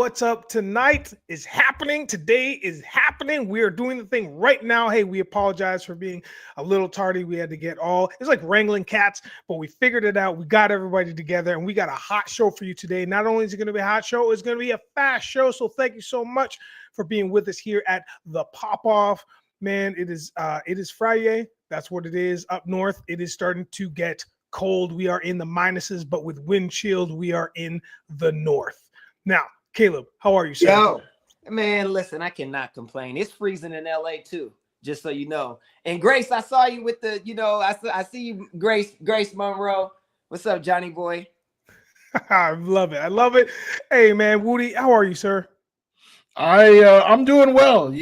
what's up? Tonight is happening. Today is happening. We are doing the thing right now. Hey, we apologize for being a little tardy. We had to get it's like wrangling cats, but we figured it out. We got everybody together and we got a hot show for you today. Not only is it going to be a hot show, it's going to be a fast show. So thank you so much for being with us here at the Pop-Off. Man, it is Friday. That's what it is. Up north, it is starting to get cold. We are in the minuses, but with wind chilled, we are in the north. Now, Caleeb, how are you, sir? Yo, man, listen, I cannot complain. It's freezing in LA too, just so you know. And Grace, I saw you with the, I see you, Grace Monroe. What's up, Johnny boy? I love it. I love it. Hey, man, Wudi, how are you, sir? I'm doing well.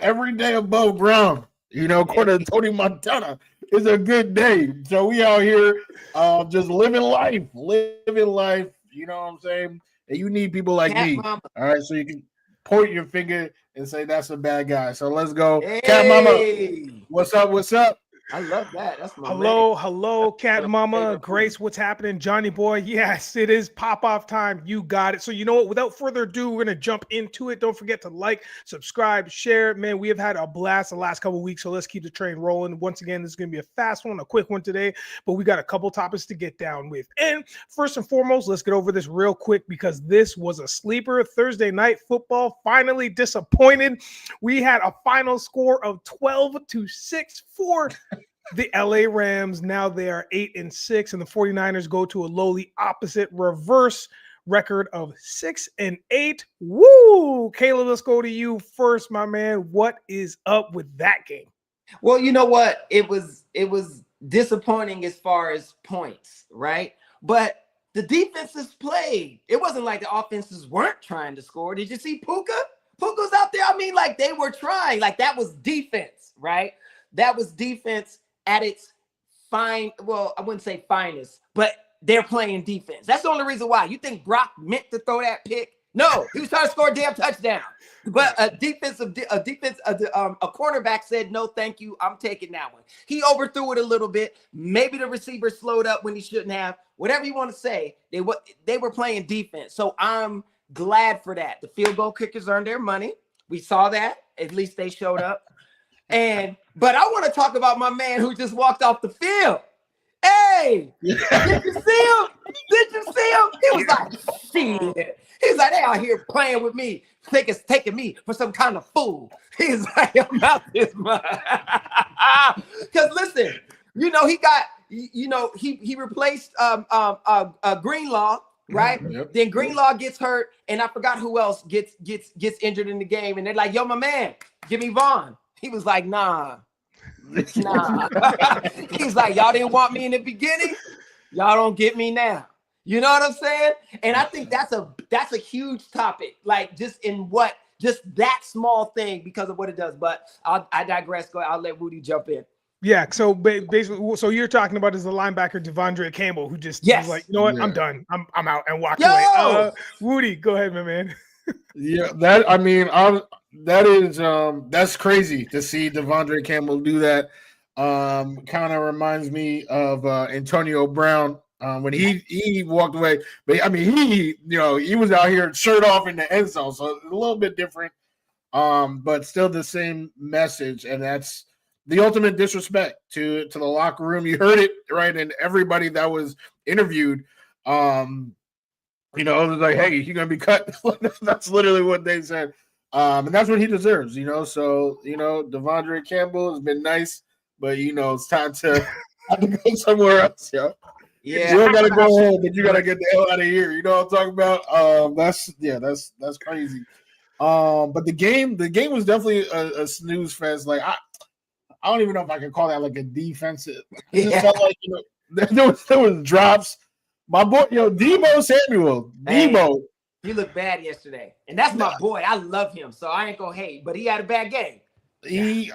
Every day above ground. According to Tony Montana, is a good day. So we out here, just living life. You know what I'm saying? And you need people like Cat me. Mama. All right, so you can point your finger and say that's a bad guy. So let's go, Hey. Cat Mama. What's up? What's up? I love that. That's my Hello, Cat Mama, Grace, what's happening? Johnny boy, yes, it is pop-off time. You got it. So you know what? Without further ado, we're going to jump into it. Don't forget to like, subscribe, share. Man, we have had a blast the last couple of weeks, so let's keep the train rolling. Once again, this is going to be a fast one, a quick one today, but we got a couple topics to get down with. And first and foremost, let's get over this real quick because this was a sleeper. Thursday night football finally disappointed. We had a final score of 12-6 for the LA Rams. Now they are 8-6, and the 49ers go to a lowly opposite reverse record of 6-8. Woo! Caleeb, let's go to you first, my man. What is up with that game? Well, you know what? It was disappointing as far as points, right? But the defenses played. It wasn't like the offenses weren't trying to score. Did you see Puka? Puka's out there. I mean, like they were trying. Like that was defense, right? That was defense at its fine, well, I wouldn't say finest, but they're playing defense. That's the only reason why. You think Brock meant to throw that pick? No, he was trying to score a damn touchdown. But a cornerback said, no, thank you. I'm taking that one. He overthrew it a little bit. Maybe the receiver slowed up when he shouldn't have. Whatever you want to say, they were playing defense. So I'm glad for that. The field goal kickers earned their money. We saw that. At least they showed up. But I want to talk about my man who just walked off the field. Hey, did you see him? Did you see him? He was like, shit. He's like, they out here playing with me, taking me for some kind of fool. He's like, I'm out this month. Because listen, he got, he replaced Greenlaw, right? Yep. Then Greenlaw gets hurt, and I forgot who else gets injured in the game. And they're like, yo, my man, give me Vaughn. He was like, nah. He's like, y'all didn't want me in the beginning. Y'all don't get me now. You know what I'm saying? And I think that's a huge topic. Like just that small thing because of what it does. But I digress. I'll let Wudi jump in. Yeah. So basically, so you're talking about is the linebacker Devondre Campbell who just was like, you know what? Yeah. I'm done. I'm out and walked away. Wudi, go ahead, my man. Yeah, that's crazy to see Devondre Campbell do that. Kind of reminds me of Antonio Brown when he walked away. But I mean, he was out here shirt off in the end zone, so a little bit different, but still the same message, and that's the ultimate disrespect to the locker room. You heard it right, and everybody that was interviewed. It was like, hey, you're going to be cut. That's literally what they said. And that's what he deserves, So, Devondre Campbell has been nice, but, it's time to go somewhere else, yo. Yeah. You don't got to go home, but you got to get the hell out of here. You know what I'm talking about? That's crazy. But the game was definitely a snooze fest. Like, I don't even know if I can call that like a defensive. It just felt like, there was drops. My boy, Deebo Samuel. Deebo. He looked bad yesterday. And that's my boy. I love him. So I ain't gonna hate, but he had a bad game. They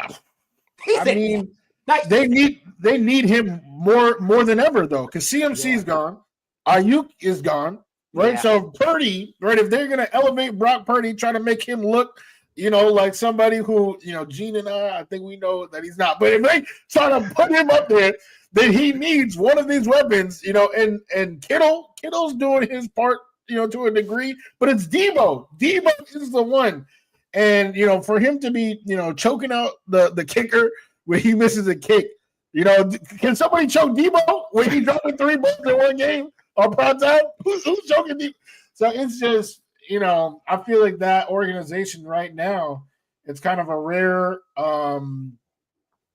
need him more than ever though, because CMC's gone. Ayuk is gone. Right. Yeah. So Purdy, right? If they're gonna elevate Brock Purdy, try to make him look, like somebody who, Gene and I think we know that he's not. But if they try to put him up there, then he needs one of these weapons, and Kittle's doing his part to a degree, but it's Debo. Debo is the one. And, for him to be, choking out the kicker when he misses a kick, can somebody choke Debo when he dropping 3 balls in one game on prime time? Who's choking Debo? So it's just, I feel like that organization right now, it's kind of a rare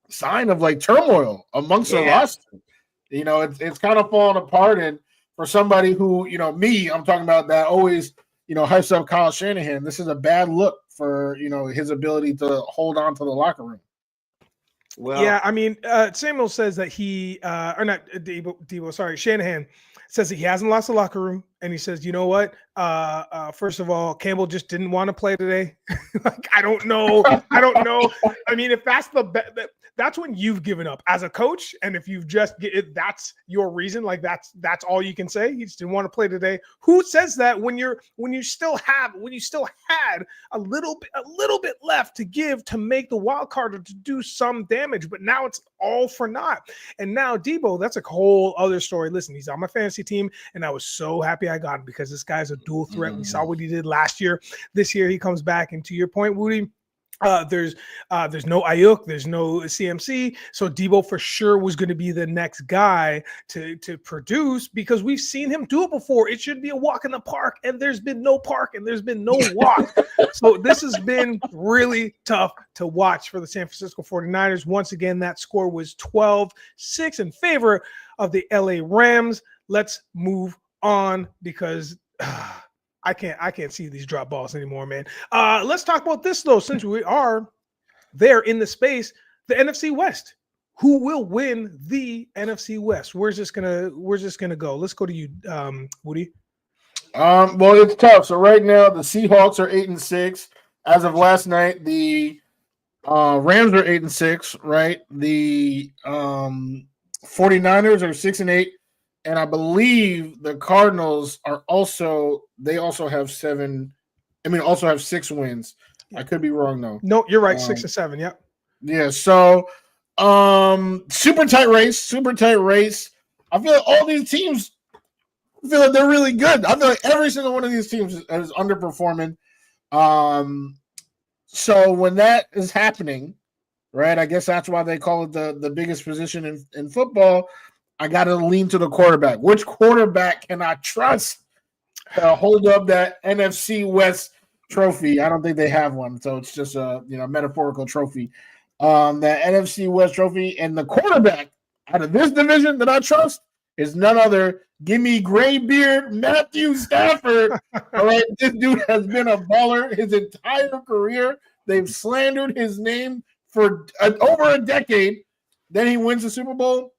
sign of like turmoil amongst the roster. It's kind of falling apart. And for somebody who, I'm talking about that always, hypes up Kyle Shanahan, this is a bad look for, his ability to hold on to the locker room. Well, yeah, I mean, Samuel says that Shanahan says that he hasn't lost the locker room. And he says, you know what? First of all, Campbell just didn't want to play today. I don't know. I mean, if that's that's when you've given up as a coach. And if you've that's your reason. Like that's all you can say. He just didn't want to play today. Who says that when you still had a little bit left to give to make the wild card or to do some damage, but now it's all for naught. And now Debo, that's a whole other story. Listen, he's on my fantasy team, and I was so happy I got him because this guy's a dual threat. We saw what he did last year. This year he comes back, and to your point, Wudi, there's no Ayuk, there's no CMC, so Debo for sure was going to be the next guy to produce because we've seen him do it before. It should be a walk in the park, and there's been no park, and there's been no walk. So this has been really tough to watch for the San Francisco 49ers. Once again, that score was 12-6 in favor of the LA Rams. Let's move on because I can't see these drop balls anymore, man. Let's talk about this though, since we are there in the space, the NFC West. Who will win the NFC West? Where's this gonna go? Let's go to you, Wudi. Well, it's tough. So right now the Seahawks are 8-6. As of last night, the Rams are 8-6, right? The 49ers are 6-8. And I believe the Cardinals are also have 6 wins. I could be wrong though. No, you're right. 6-7. Yep. Yeah. So, super tight race. I feel like all these teams, I feel like they're really good. I feel like every single one of these teams is underperforming. So when that is happening, right? I guess that's why they call it the biggest position in football. I got to lean to the quarterback. Which quarterback can I trust to hold up that NFC West trophy? I don't think they have one, so it's just a metaphorical trophy. That NFC West trophy, and the quarterback out of this division that I trust is none other. Give me gray beard Matthew Stafford. All right, this dude has been a baller his entire career. They've slandered his name for over a decade. Then he wins the Super Bowl.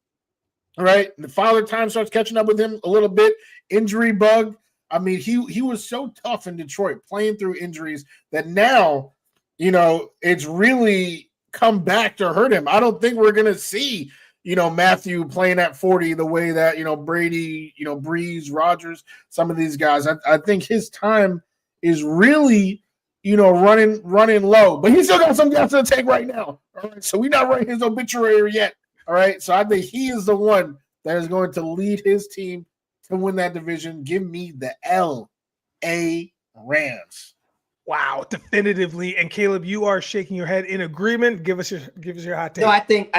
All right, the Father Time starts catching up with him a little bit. Injury bug. I mean, he was so tough in Detroit, playing through injuries that now, it's really come back to hurt him. I don't think we're gonna see, Matthew playing at 40 the way that Brady, Breeze, Rodgers, some of these guys. I think his time is really, running low. But he still got some gas to take right now. All right, so we're not writing his obituary yet. All right, so I think he is the one that is going to lead his team to win that division. Give me the L.A. Rams. Wow, definitively. And Caleeb, you are shaking your head in agreement. Give us your hot take. No, I think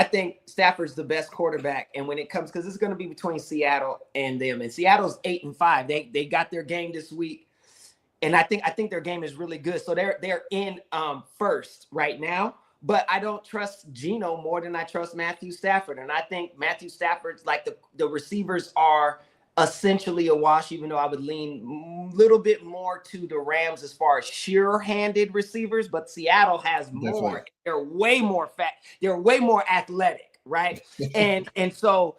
Stafford's the best quarterback. And when it comes, because it's going to be between Seattle and them. And Seattle's 8-5. They got their game this week, and I think their game is really good. So they're in first right now. But I don't trust Geno more than I trust Matthew Stafford. And I think Matthew Stafford's like the receivers are essentially a wash, even though I would lean a little bit more to the Rams as far as sure-handed receivers. But Seattle has more. Definitely. They're way more fat. They're way more athletic, right? and so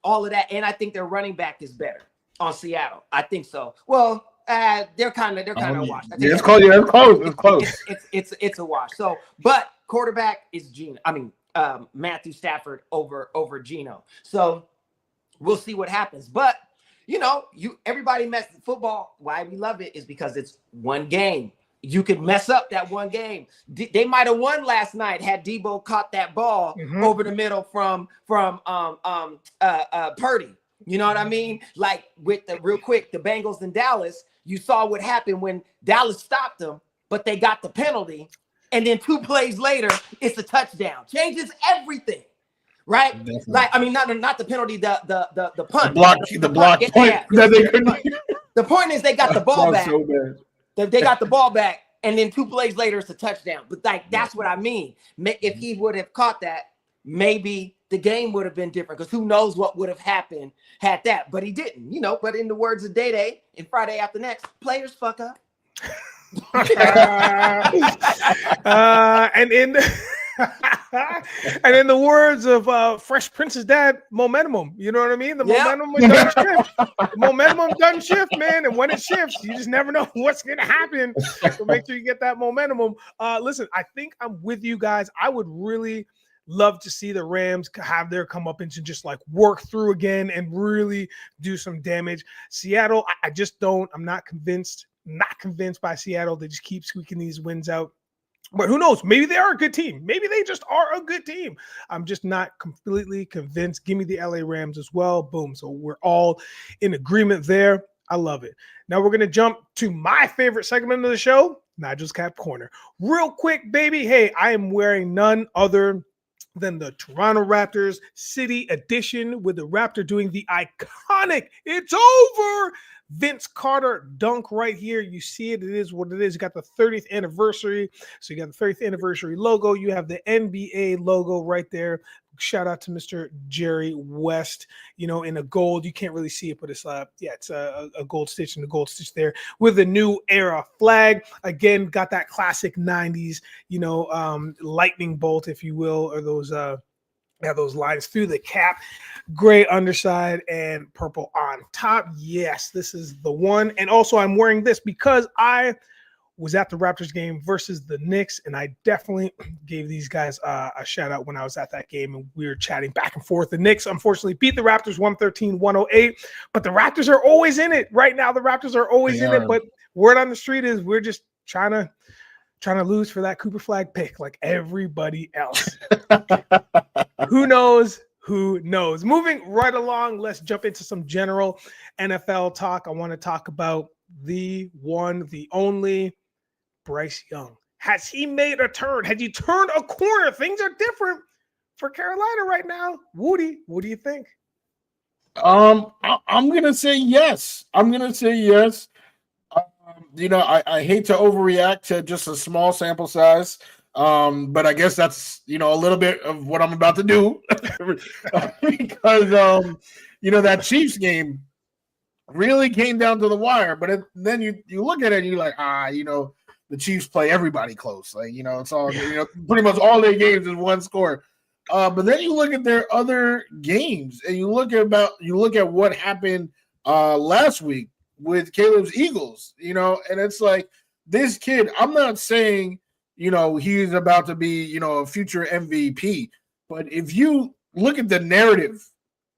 all of that. And I think their running back is better on Seattle. I think so. Well, they're kind of a wash. Yeah, it's close. It's close. It's a wash. So, but quarterback is Matthew Stafford over Geno. So we'll see what happens. But everybody messes football. Why we love it is because it's one game. You could mess up that one game. They might have won last night had Debo caught that ball over the middle from Purdy. You know what I mean? Like with the real quick, the Bengals in Dallas, you saw what happened when Dallas stopped them, but they got the penalty. And then 2 plays later, it's a touchdown. Changes everything. Right? Definitely. Like, I mean, not the penalty, the punt. The block point that they couldn't. The point is they got the ball back. So bad. They got the ball back, and then 2 plays later, it's a touchdown. But like that's what I mean. If he would have caught that, maybe the game would have been different, because who knows what would have happened had that. But he didn't, But in the words of Day and Friday After Next, players fuck up. And in and in the words of Fresh Prince's dad, momentum. You know what I mean? The momentum doesn't shift. The momentum doesn't shift, man. And when it shifts, you just never know what's gonna happen. So make sure you get that momentum. Listen, I think I'm with you guys. I would really love to see the Rams have their comeuppance and just like work through again and really do some damage. Seattle, I just don't. I'm not convinced. Not convinced by Seattle. They just keep squeaking these wins out. But who knows? Maybe they are a good team. Maybe they just are a good team. I'm just not completely convinced. Give me the LA Rams as well. Boom. So we're all in agreement there. I love it. Now we're going to jump to my favorite segment of the show, Nigel's Cap Corner. Real quick, baby. Hey, I am wearing none other than the Toronto Raptors City Edition, with the Raptor doing the iconic "It's over" Vince Carter dunk right here. You see it. It is what it is. You got the 30th anniversary. So you got the 30th anniversary logo. You have the NBA logo right there. Shout out to Mr. Jerry West, in a gold. You can't really see it, but it's it's a gold stitch and a gold stitch there with the new era flag. Again, got that classic 90s, lightning bolt, if you will, or those lines through the cap. Gray underside and purple on top. Yes, this is the one. And also I'm wearing this because I was at the Raptors game versus the Knicks, and I definitely gave these guys a shout out when I was at that game, and we were chatting back and forth. The Knicks unfortunately beat the Raptors 113-108, but the Raptors are always in it right now. The Raptors are always in it, but word on the street is we're just trying to lose for that Cooper Flag pick like everybody else. Who knows? Who knows? Moving right along, let's jump into some general NFL talk. I want to talk about the one, the only Bryce Young. Has he made a turn? Has he turned a corner? Things are different for Carolina right now. Wudi, what do you think? I'm gonna say yes. I hate to overreact to just a small sample size, but I guess that's a little bit of what I'm about to do because that Chiefs game really came down to the wire. But then you look at it and you're like, the Chiefs play everybody close. Like, it's all, pretty much all their games is one score. But then you look at their other games and you look at what happened last week with Caleeb's Eagles, and it's like this kid, I'm not saying, he's about to be, a future MVP, but if you look at the narrative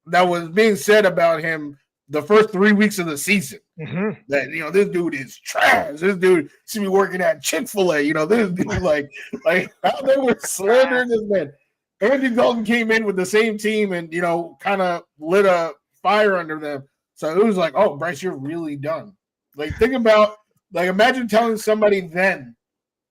that was being said about him the first 3 weeks of the season, that this dude is trash. This dude should be working at Chick-fil-A. This dude like how they were slandering this man. Andy Dalton came in with the same team and kind of lit a fire under them. So it was like, oh, Bryce, you're really done. Like, think about, imagine telling somebody then,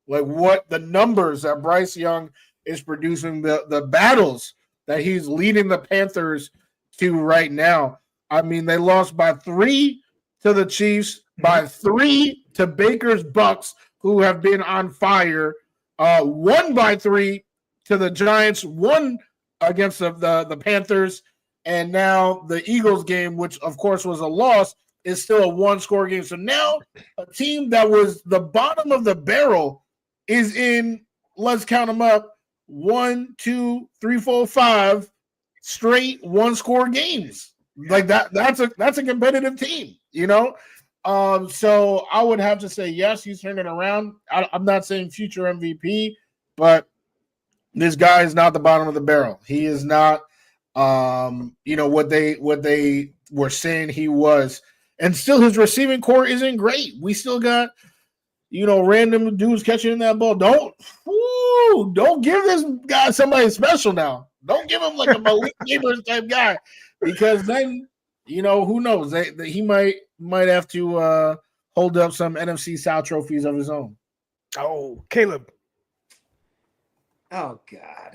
what the numbers that Bryce Young is producing, the battles that he's leading the Panthers to right now. I mean, they lost by 3 to the Chiefs, by 3 to Baker's Bucks, who have been on fire, 1 by 3 to the Giants, 1 against the Panthers, and now the Eagles game, which of course was a loss, is still a 1-score game. So now a team that was the bottom of the barrel is in, let's count them up, 1, 2, 3, 4, 5 straight 1-score games. Like that's a competitive team, So I would have to say yes, he's turning around. I'm not saying future MVP, but this guy is not the bottom of the barrel. He is not what they were saying he was. And still his receiving core isn't great. We still got random dudes catching that ball. Don't give this guy somebody special now. Don't give him like a Malik Neighbors type guy, because then who knows? He might have to hold up some NFC South trophies of his own. Oh, Caleeb. Oh God.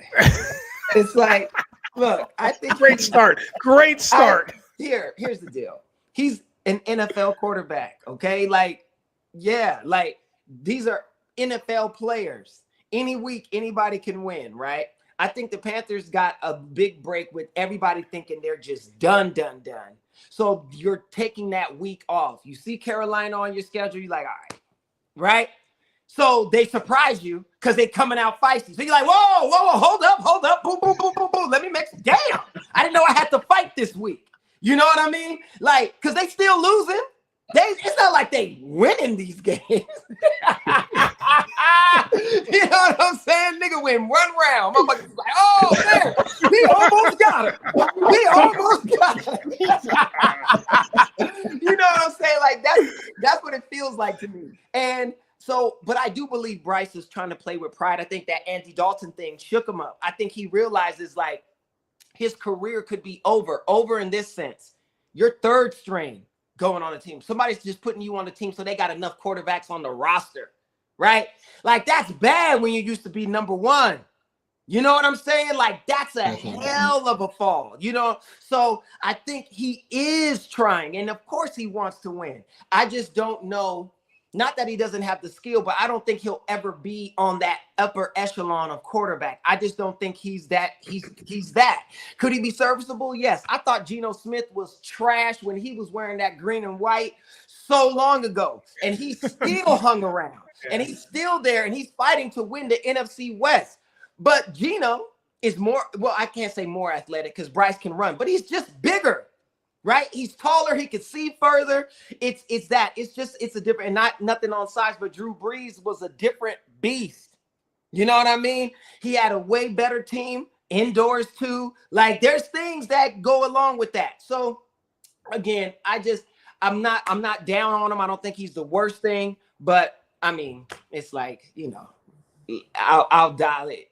It's like, look, I think Great start. Here's the deal. He's an NFL quarterback, okay? Like, yeah, like these are NFL players. Any week, anybody can win, right? I think the Panthers got a big break with everybody thinking they're just done. So you're taking that week off. You see Carolina on your schedule, you're like, all right, right? So they surprise you because they're coming out feisty. So you're like, whoa, hold up, boom. Let me make some, damn. I didn't know I had to fight this week. You know what I mean? Like, because they still losing. It's not like they winning these games. You know what I'm saying? Nigga win one round. Motherfucker's like, oh man, he almost got her. You know what I'm saying? Like that's what it feels like to me. And so, but I do believe Bryce is trying to play with pride. I think that Andy Dalton thing shook him up. I think he realizes like his career could be over in this sense. You're third string going on a team. Somebody's just putting you on the team so they got enough quarterbacks on the roster, right? Like that's bad when you used to be number one. You know what I'm saying? Like that's a hell of a fall, you know? So I think he is trying, and of course he wants to win. I just don't know, not that he doesn't have the skill, but I don't think he'll ever be on that upper echelon of quarterback. I just don't think he's that. He's that. Could he be serviceable? Yes. I thought Geno Smith was trash when he was wearing that green and white so long ago, and he still hung around, and he's still there, and he's fighting to win the NFC West. But Geno is more, well, I can't say more athletic because Bryce can run, but he's just bigger. Right? He's taller. He can see further. It's a different, and nothing on size, but Drew Brees was a different beast. You know what I mean? He had a way better team indoors too. Like there's things that go along with that. So again, I'm not down on him. I don't think he's the worst thing, but I mean, it's like, you know, I'll dial it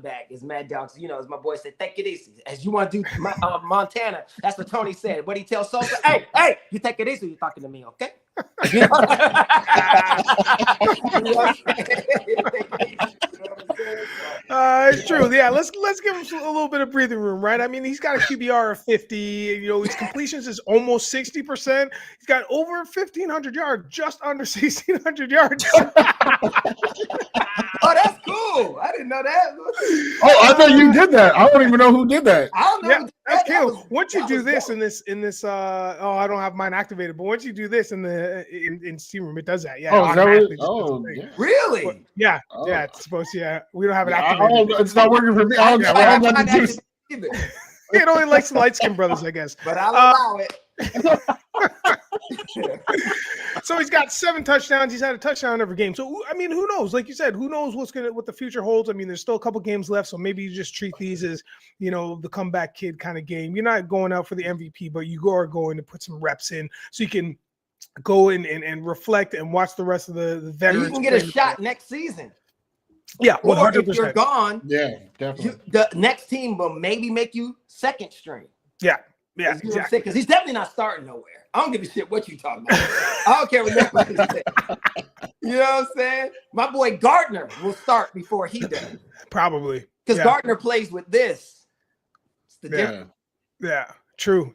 back. It's Mad Dogs, you know, as my boy said, take it easy. As you want to do Montana, that's what Tony said. What he tells Soto, hey, you take it easy. You're talking to me, okay? You know? It's true. Yeah, let's give him a little bit of breathing room, right? I mean, he's got a QBR of 50. You know, his completions is almost 60%. He's got over 1,500 yards, just under 1,600 yards. Oh, that's cool. I didn't know that. Oh, I thought you did that. I don't even know who did that. I don't know. Yeah, that's cool. Once you do this in this, I don't have mine activated, but once you do this in Steam Room, it does that. Yeah. Yeah. Really? But, yeah. Oh. Yeah. It's supposed to. Yeah. We don't have it activated. It's not working for me. I don't got to do either. It only likes the light skinned brothers, I guess. But I'll allow it. So he's got 7 touchdowns. He's had a touchdown every game. So I mean, who knows? Like you said, who knows what the future holds? I mean, there's still a couple games left, so maybe you just treat these as, you know, the comeback kid kind of game. You're not going out for the MVP, but you are going to put some reps in so you can go in and reflect and watch the rest of the veterans. And you can get a shot next season. Yeah, 100%. Or if you're gone, yeah, definitely. The next team will maybe make you second string. Yeah, exactly. Because he's definitely not starting nowhere. I don't give a shit what you talking about. I don't care what nobody says. You know what I'm saying? My boy Gardner will start before he does. Probably. Because Gardner plays with this. It's the difference. Yeah. True.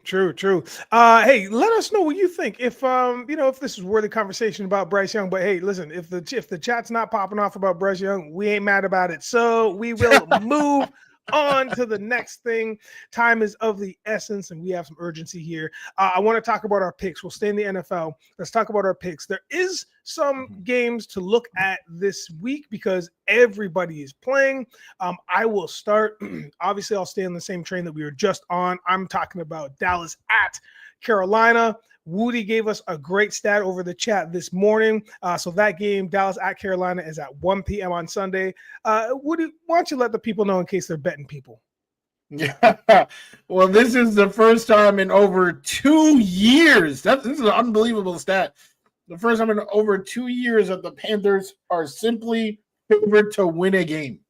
Hey, let us know what you think. If if this is worthy conversation about Bryce Young, but hey, listen, if the chat's not popping off about Bryce Young, we ain't mad about it. So we will move on to the next thing. Time is of the essence, and we have some urgency here. I want to talk about our picks. We'll stay in the NFL. Let's talk about our picks. There is some games to look at this week because everybody is playing. I will start. Obviously, I'll stay on the same train that we were just on. I'm talking about Dallas at Carolina. Wudi gave us a great stat over the chat this morning. So that game, Dallas at Carolina, is at 1 p.m. on Sunday. Wudi, why don't you let the people know in case they're betting people? Yeah. Well, this is the first time in over 2 years. This is an unbelievable stat. The first time in over 2 years that the Panthers are simply favored to win a game.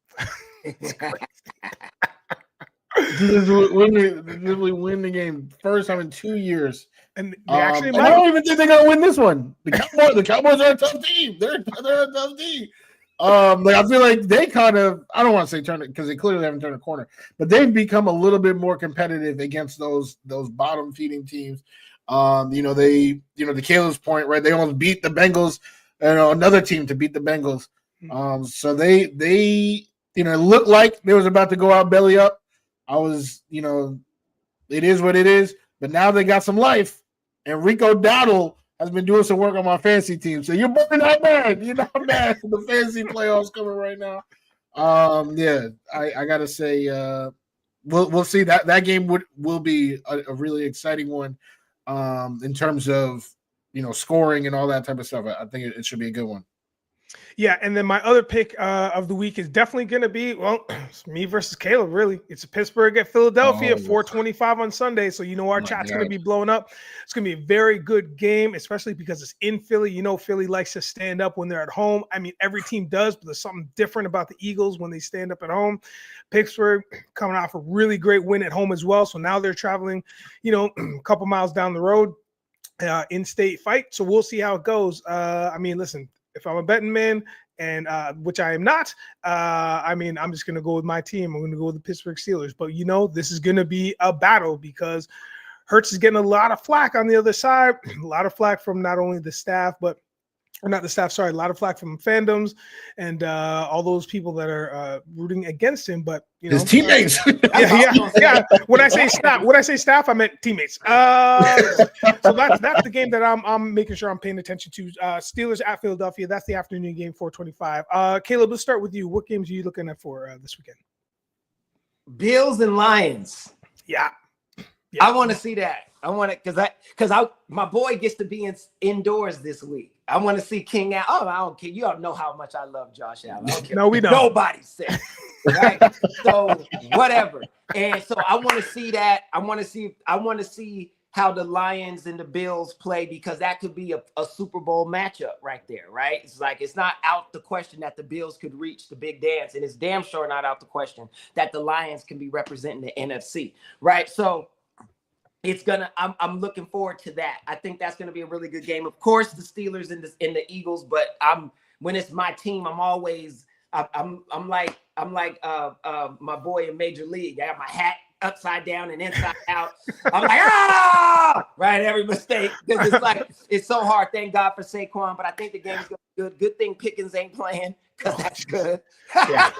literally win the game first time in 2 years. And they actually and I don't even think they're gonna win this one. The Cowboys are a tough team. They're a tough team. Like I feel like they kind of, I don't want to say turn it because they clearly haven't turned a corner, but they've become a little bit more competitive against those bottom feeding teams. The Caleeb's point, right? They almost beat the Bengals, another team to beat the Bengals. So they it looked like they was about to go out belly up. I was, it is what it is, but now they got some life. And Rico Dowdle has been doing some work on my fantasy team. So you're not mad. You're not mad for the fantasy playoffs coming right now. I gotta say, we'll see that game will be a really exciting one in terms of scoring and all that type of stuff. I think it should be a good one. Yeah, and then my other pick of the week is definitely going to be, it's me versus Caleb, really. It's Pittsburgh at Philadelphia, 4:25 on Sunday. So, our chat's going to be blowing up. It's going to be a very good game, especially because it's in Philly. Philly likes to stand up when they're at home. I mean, every team does, but there's something different about the Eagles when they stand up at home. Pittsburgh coming off a really great win at home as well. So now they're traveling, a couple miles down the road, in-state fight. So we'll see how it goes. Listen, if I'm a betting man, and which I am not, I'm just going to go with my team. I'm going to go with the Pittsburgh Steelers. But, this is going to be a battle because Hurts is getting a lot of flack on the other side, a lot of flack from not only the staff, a lot of flack from fandoms and all those people that are rooting against him. But his teammates, yeah. When I say staff, I meant teammates. So that's the game that I'm making sure I'm paying attention to. Steelers at Philadelphia. That's the afternoon game, 4:25. Caleb, let's start with you. What games are you looking at for this weekend? Bills and Lions. Yeah. I want to see that. I want it because my boy gets to be indoors this week. I want to see King Allen. Oh, I don't care. You all know how much I love Josh Allen. I don't care. No, we don't. Nobody said, right? So whatever. And so I want to see that. I want to see how the Lions and the Bills play because that could be a Super Bowl matchup right there, right? It's like it's not out the question that the Bills could reach the big dance, and it's damn sure not out the question that the Lions can be representing the NFC, right? So I'm looking forward to that. I think that's going to be a really good game. Of course, the Steelers and the Eagles, but when it's my team, I'm like my boy in Major League. I got my hat upside down and inside out. I'm like, right, every mistake. Because it's so hard. Thank God for Saquon, but I think the game's going to be good. Good thing Pickens ain't playing. Because that's good. Yeah.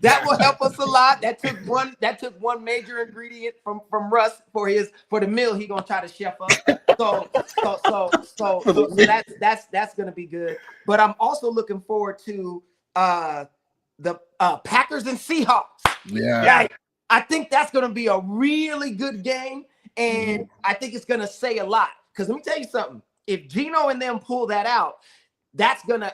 That will help us a lot. That took one major ingredient from Russ for the meal he gonna try to chef up. So that's gonna be good. But I'm also looking forward to the Packers and Seahawks. Yeah. I think that's gonna be a really good game, and I think it's gonna say a lot. Because let me tell you something. If Geno and them pull that out, that's gonna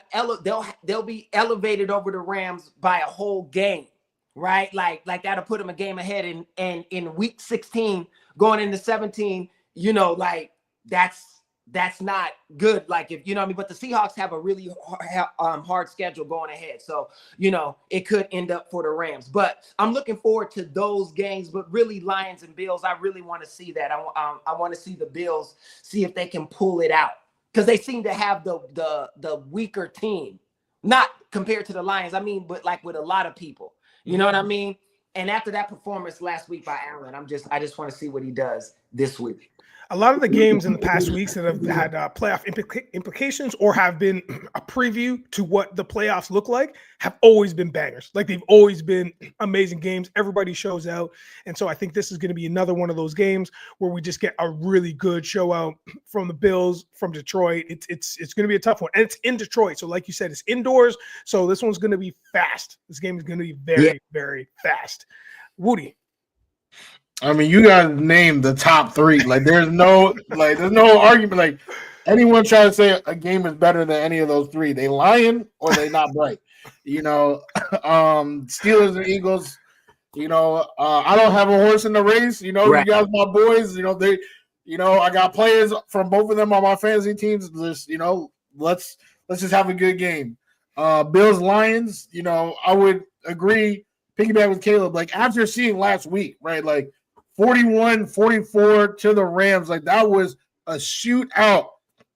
they'll be elevated over the Rams by a whole game, right? Like that'll put them a game ahead. And in week 16, going into 17, that's not good. Like if but the Seahawks have a really hard schedule going ahead, so it could end up for the Rams. But I'm looking forward to those games. But really, Lions and Bills, I really want to see that. I want to see the Bills see if they can pull it out. Because they seem to have the weaker team, not compared to the Lions. I mean, but like with a lot of people, you know what I mean? And after that performance last week by Allen, I just want to see what he does this week. A lot of the games in the past weeks that have had playoff implications or have been a preview to what the playoffs look like have always been bangers. Like they've always been amazing games. Everybody shows out. And so I think this is going to be another one of those games where we just get a really good show out from the Bills, from Detroit. It's going to be a tough one. And it's in Detroit. So like you said, it's indoors. So this one's going to be fast. This game is going to be very, very fast. Wudi. I mean, you guys named the top three. Like, there's no argument. Like, anyone try to say a game is better than any of those three, they lying or they not bright. Steelers and Eagles. I don't have a horse in the race. Right. You guys, my boys. I got players from both of them on my fantasy teams. Just let's just have a good game. Bills Lions. I would agree. piggyback with Caleb, like after seeing last week, right? Like 41-44 to the Rams, like that was a shootout.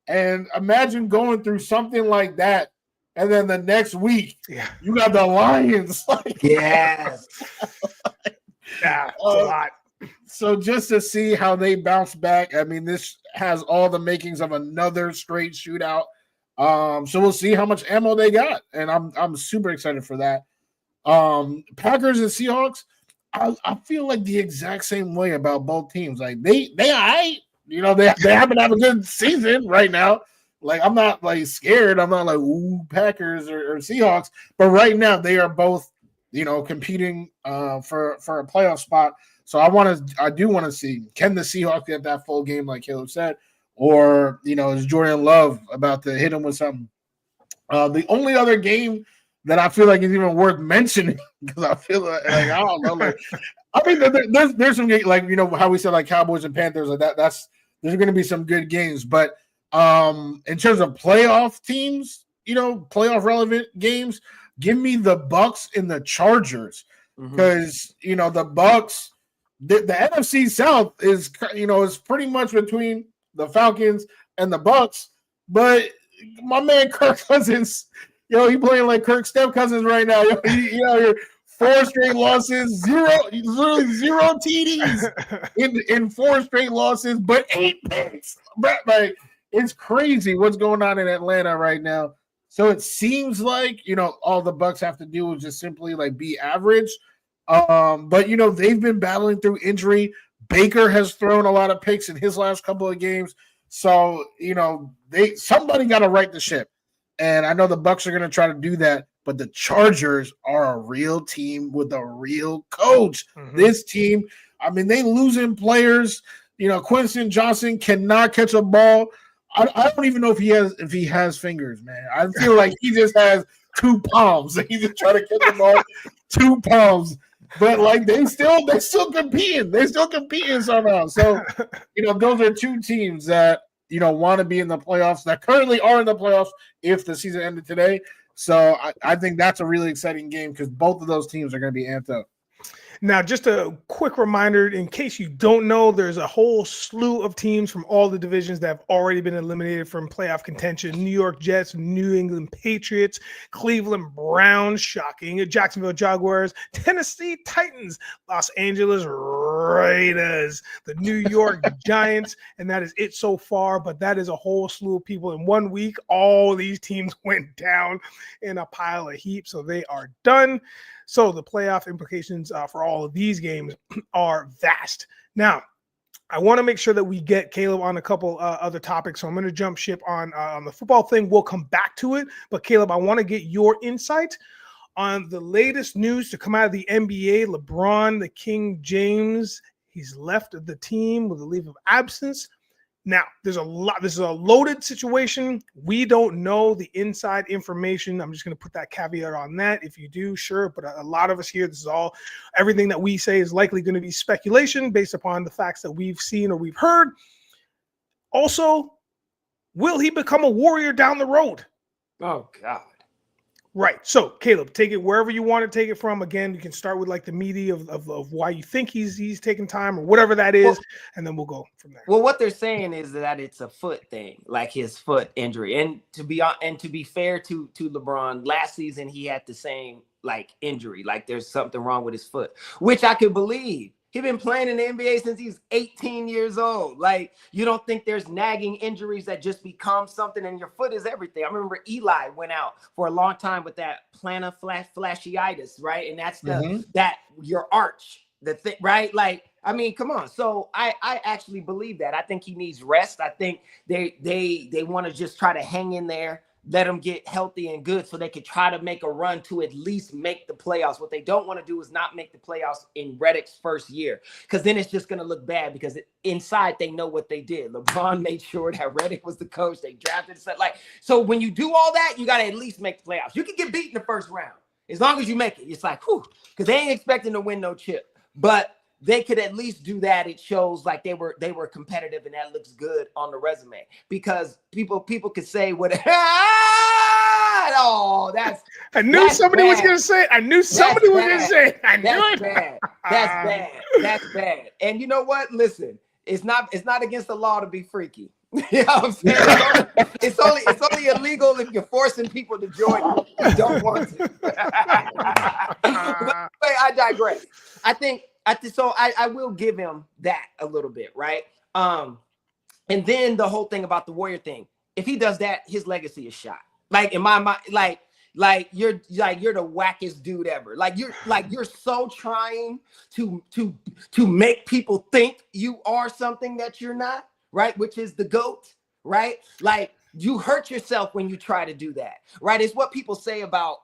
And imagine going through something like that, and then the next week, you got the Lions. Like, yes. Yeah, it's a lot. So just to see how they bounce back, I mean, this has all the makings of another straight shootout. So we'll see how much ammo they got, and I'm super excited for that. Packers and Seahawks, I feel like the exact same way about both teams. Like they happen to have a good season right now. Like I'm not like scared. I'm not like ooh Packers or Seahawks, but right now they are both competing for a playoff spot. So I do want to see, can the Seahawks get that full game like Caleb said, or is Jordan Love about to hit him with something? The only other game that I feel like is even worth mentioning, because I feel like I don't know, like I mean there's some like how we said like Cowboys and Panthers, like there's going to be some good games, but in terms of playoff teams, playoff relevant games, give me the Bucks and the Chargers, because the Bucks. The NFC South is is pretty much between the Falcons and the Bucks, but my man Kirk Cousins, he playing like Steph Cousins right now. You're 4 straight losses, literally zero TDs in 4 straight losses, but 8 picks. Like it's crazy what's going on in Atlanta right now. So it seems like all the Bucks have to do is just simply like be average. But they've been battling through injury. Baker has thrown a lot of picks in his last couple of games. So, somebody got to right the ship. And I know the Bucks are going to try to do that, but the Chargers are a real team with a real coach. This team, I mean, they losing players. Quincy Johnson cannot catch a ball. I don't even know if he has fingers, man. I feel like he just has 2 palms. He's just trying to catch the ball 2 palms. But like they're still competing. They're still competing somehow. So, those are 2 teams that want to be in the playoffs, that currently are in the playoffs if the season ended today. So I think that's a really exciting game because both of those teams are going to be amped up. Now, just a quick reminder, in case you don't know, there's a whole slew of teams from all the divisions that have already been eliminated from playoff contention. New York Jets, New England Patriots, Cleveland Browns, shocking, Jacksonville Jaguars, Tennessee Titans, Los Angeles Raiders, the New York Giants, and that is it so far, but that is a whole slew of people. In 1 week, all these teams went down in a pile of heap, so they are done. So the playoff implications for all of these games are vast. Now, I want to make sure that we get Caleb on a couple other topics. So I'm going to jump ship on the football thing. We'll come back to it. But Caleb, I want to get your insight on the latest news to come out of the NBA. LeBron, the King James, he's left the team with a leave of absence. Now, there's a lot. This is a loaded situation. We don't know the inside information. I'm just going to put that caveat on that. If you do, sure. But a lot of us here, this is all, everything that we say is likely going to be speculation based upon the facts that we've seen or we've heard. Also, will he become a Warrior down the road? Oh, God. Right. So, Caleb, take it wherever you want to take it from. Again, you can start with like the meaty of why you think he's taking time or whatever that is, and then we'll go from there. Well, what they're saying is that it's a foot thing, like his foot injury. And to be fair to LeBron, last season he had the same like injury, like there's something wrong with his foot, which I could believe. He's been playing in the NBA since he's 18 years old. Like, you don't think there's nagging injuries that just become something, and your foot is everything. I remember Eli went out for a long time with that plantar fasciitis, right? And that's that your arch, the thing, right? Like, I mean, come on. So I actually believe that. I think he needs rest. I think they want to just try to hang in there, let them get healthy and good so they could try to make a run to at least make the playoffs. What they don't want to do is not make the playoffs in Redick's first year, because then it's just going to look bad, because inside they know what they did. LeBron made sure that Redick was the coach. They drafted stuff like, so when you do all that, you got to at least make the playoffs. You can get beat in the first round as long as you make it. It's like, whew, because they ain't expecting to win no chip, but they could at least do that. It shows like they were competitive, and that looks good on the resume, because people could say what Oh, that's. I knew somebody was gonna say it. I knew somebody was gonna say it. I knew That's it. bad. That's bad. That's bad. And you know what? Listen, it's not against the law to be freaky. You know what I'm saying? It's only illegal if you're forcing people to join you who don't want to. But I digress. I will give him that a little bit, right? And then the whole thing about the Warrior thing. If he does that, his legacy is shot. Like in my mind, like you're the wackest dude ever. You're so trying to make people think you are something that you're not, right? Which is the GOAT, right? Like you hurt yourself when you try to do that, right? It's what people say about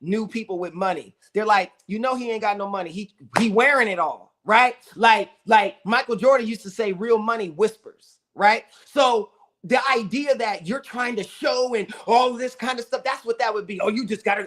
new people with money. They're like, he ain't got no money. He wearing it all, right? Like Michael Jordan used to say, real money whispers, right? So the idea that you're trying to show and all this kind of stuff, that's what that would be. Oh, you just got to,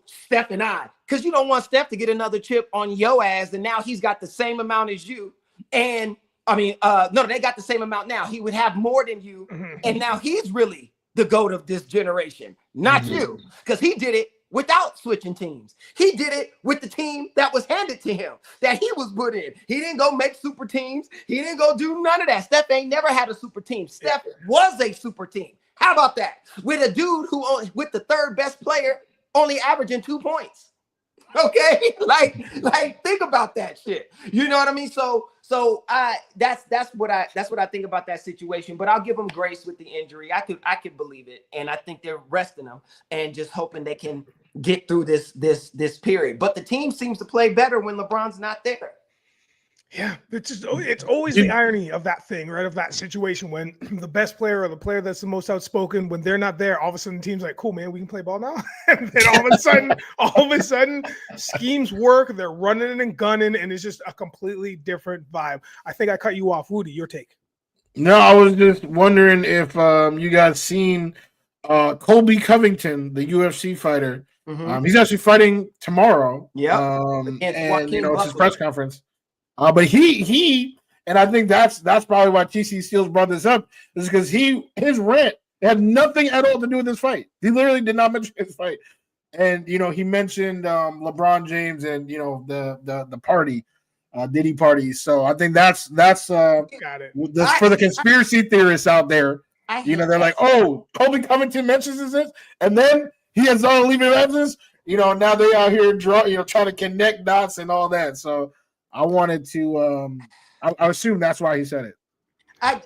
Steph and I. Because you don't want Steph to get another chip on your ass, and now he's got the same amount as you. And, no, they got the same amount now. He would have more than you, and now he's really the GOAT of this generation, not you. Because he did it without switching teams. He did it with the team that was handed to him, that he was put in. He didn't go make super teams. He didn't go do none of that. Steph ain't never had a super team. Steph was a super team. How about that? With a dude with the third best player only averaging 2 points. Okay? Like think about that shit. You know what I mean? So that's what I think about that situation. But I'll give them grace with the injury. I could believe it. And I think they're resting them and just hoping they can get through this period. But the team seems to play better when LeBron's not there. Yeah, it's always the irony of that thing, right? Of that situation when the best player or the player that's the most outspoken, when they're not there, all of a sudden the team's like, cool, man, we can play ball now. And then all of a sudden, schemes work, they're running and gunning, and it's just a completely different vibe. I think I cut you off. Wudi, your take. No, I was just wondering if you guys seen Colby Covington, the UFC fighter. He's actually fighting tomorrow. Yeah. And it's his press conference. But he and I think that's probably why TC Steele's brought this up, is because his rant had nothing at all to do with this fight. He literally did not mention his fight. And he mentioned LeBron James and the party, Diddy party. So I think that's got it. For the conspiracy theorists out there. They're like, oh, Colby Covington mentions this, and then he has all leaving evidence. Now they out here trying to connect dots and all that. So I wanted to I assume that's why he said it. I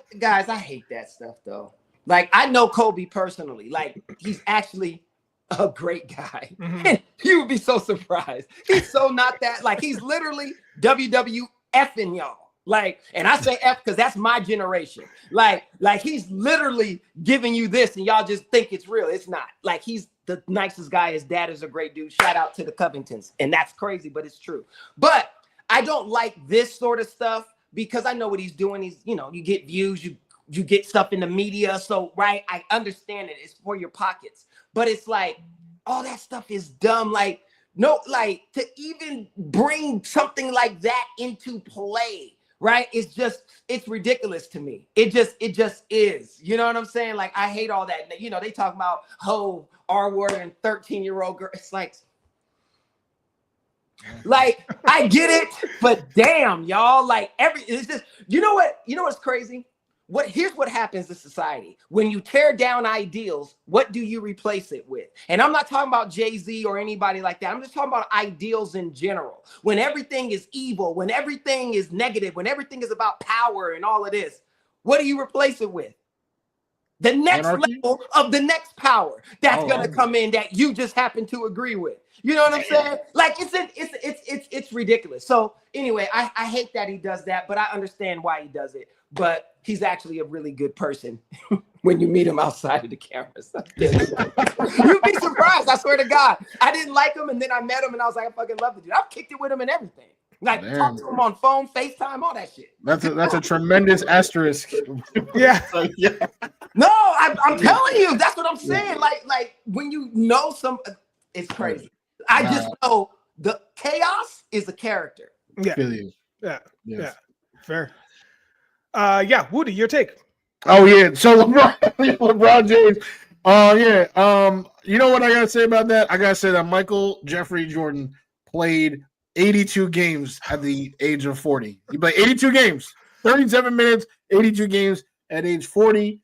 hate that stuff though. Like, I know Kobe personally. Like, he's actually a great guy. And you would be so surprised. He's so not that. Like, he's literally WWFing y'all. Like, and I say F because that's my generation. Like he's literally giving you this and y'all just think it's real. It's not. Like, he's the nicest guy. His dad is a great dude. Shout out to the Covingtons. And that's crazy, but it's true. But I don't like this sort of stuff because I know what he's doing. He's, you get views, you get stuff in the media. So, right, I understand it. It's for your pockets. But it's like, all that stuff is dumb. Like, no, like, to even bring something like that into play, right? It's ridiculous to me. It just is. You know what I'm saying? Like, I hate all that. They talk about R-word and 13-year-old girl. It's like, I get it, but damn, y'all, like, it's just, you know what's crazy? Here's what happens to society. When you tear down ideals, what do you replace it with? And I'm not talking about Jay-Z or anybody like that. I'm just talking about ideals in general. When everything is evil, when everything is negative, when everything is about power and all of this, what do you replace it with? The next level of the next power that's gonna come in that you just happen to agree with. You know what I'm saying? Like, it's ridiculous. So anyway, I hate that he does that, but I understand why he does it. But he's actually a really good person when you meet him outside of the cameras. You'd be surprised. I swear to God. I didn't like him, and then I met him, and I was like, I fucking love the dude. I've kicked it with him and everything. Like, talk to him on phone, FaceTime, all that shit. That's a tremendous asterisk. Yeah. No, I'm telling you, that's what I'm saying. Like when you know it's crazy. I just know the chaos is a character. Yeah. Yeah. Fair. Wudi, your take. Oh yeah. So LeBron James. You know what I gotta say about that? I gotta say that Michael Jeffrey Jordan played 82 games at the age of 40. He played 82 games, 37 minutes, 82 games at age 40.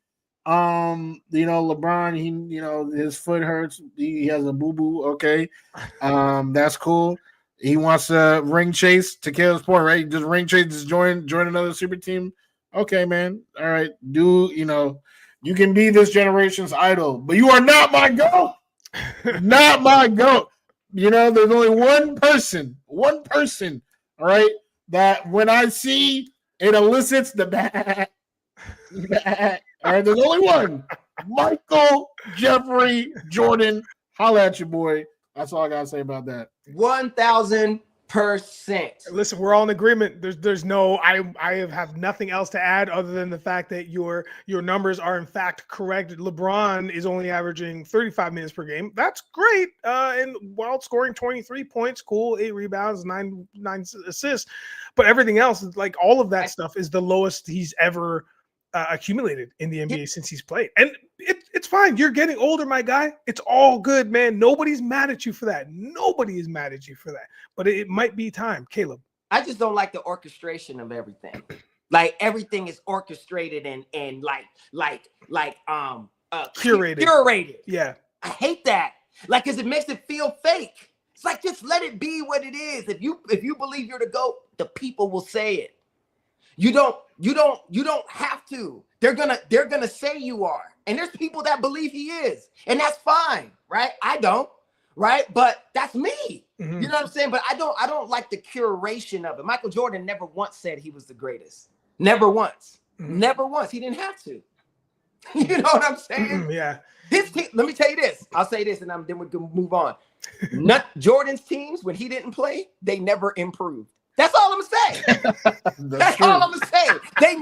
LeBron, his foot hurts. He has a boo-boo. Okay. That's cool. He wants to ring chase, to Caleb's point, right? Just ring chase, just join another super team. Okay, man. All right. You can be this generation's idol, but you are not my GOAT. Not my GOAT. There's only one person, all right, that when I see it elicits the bat. All right, there's only one. Michael Jeffrey Jordan. Holla at your boy. That's all I gotta say about that. 1,000%. Listen, we're all in agreement. There's no. I have nothing else to add other than the fact that your numbers are in fact correct. LeBron is only averaging 35 minutes per game. That's great. And while scoring 23 points, cool, 8 rebounds, 9 assists, but everything else, like all of that stuff, is the lowest he's ever accumulated in the NBA since he's played. And it's fine. You're getting older, my guy. It's all good, man. Nobody's mad at you for that. Nobody is mad at you for that. But it might be time, Caleb. I just don't like the orchestration of everything. Like everything is orchestrated and curated. Yeah. I hate that. Like, because it makes it feel fake. It's like, just let it be what it is. If you believe you're the GOAT, the people will say it. You don't have to. They're gonna say you are. And there's people that believe he is. And that's fine, right? I don't, right? But that's me. Mm-hmm. You know what I'm saying? But I don't like the curation of it. Michael Jordan never once said he was the greatest. Never once. Mm-hmm. Never once. He didn't have to. You know what I'm saying? Yeah. His team, let me tell you this. I'll say this and then we can move on. Jordan's teams, when he didn't play, they never improved. That's all I'm gonna say. That's all I'm gonna say.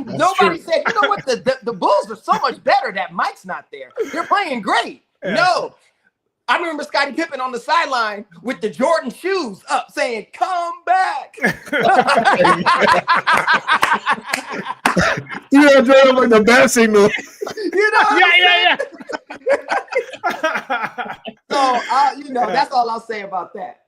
Nobody said, you know what, the Bulls are so much better that Mike's not there. They're playing great. Yeah. No. I remember Scottie Pippen on the sideline with the Jordan shoes up saying, "Come back." Jordan like the bat signal. Yeah. So that's all I'll say about that.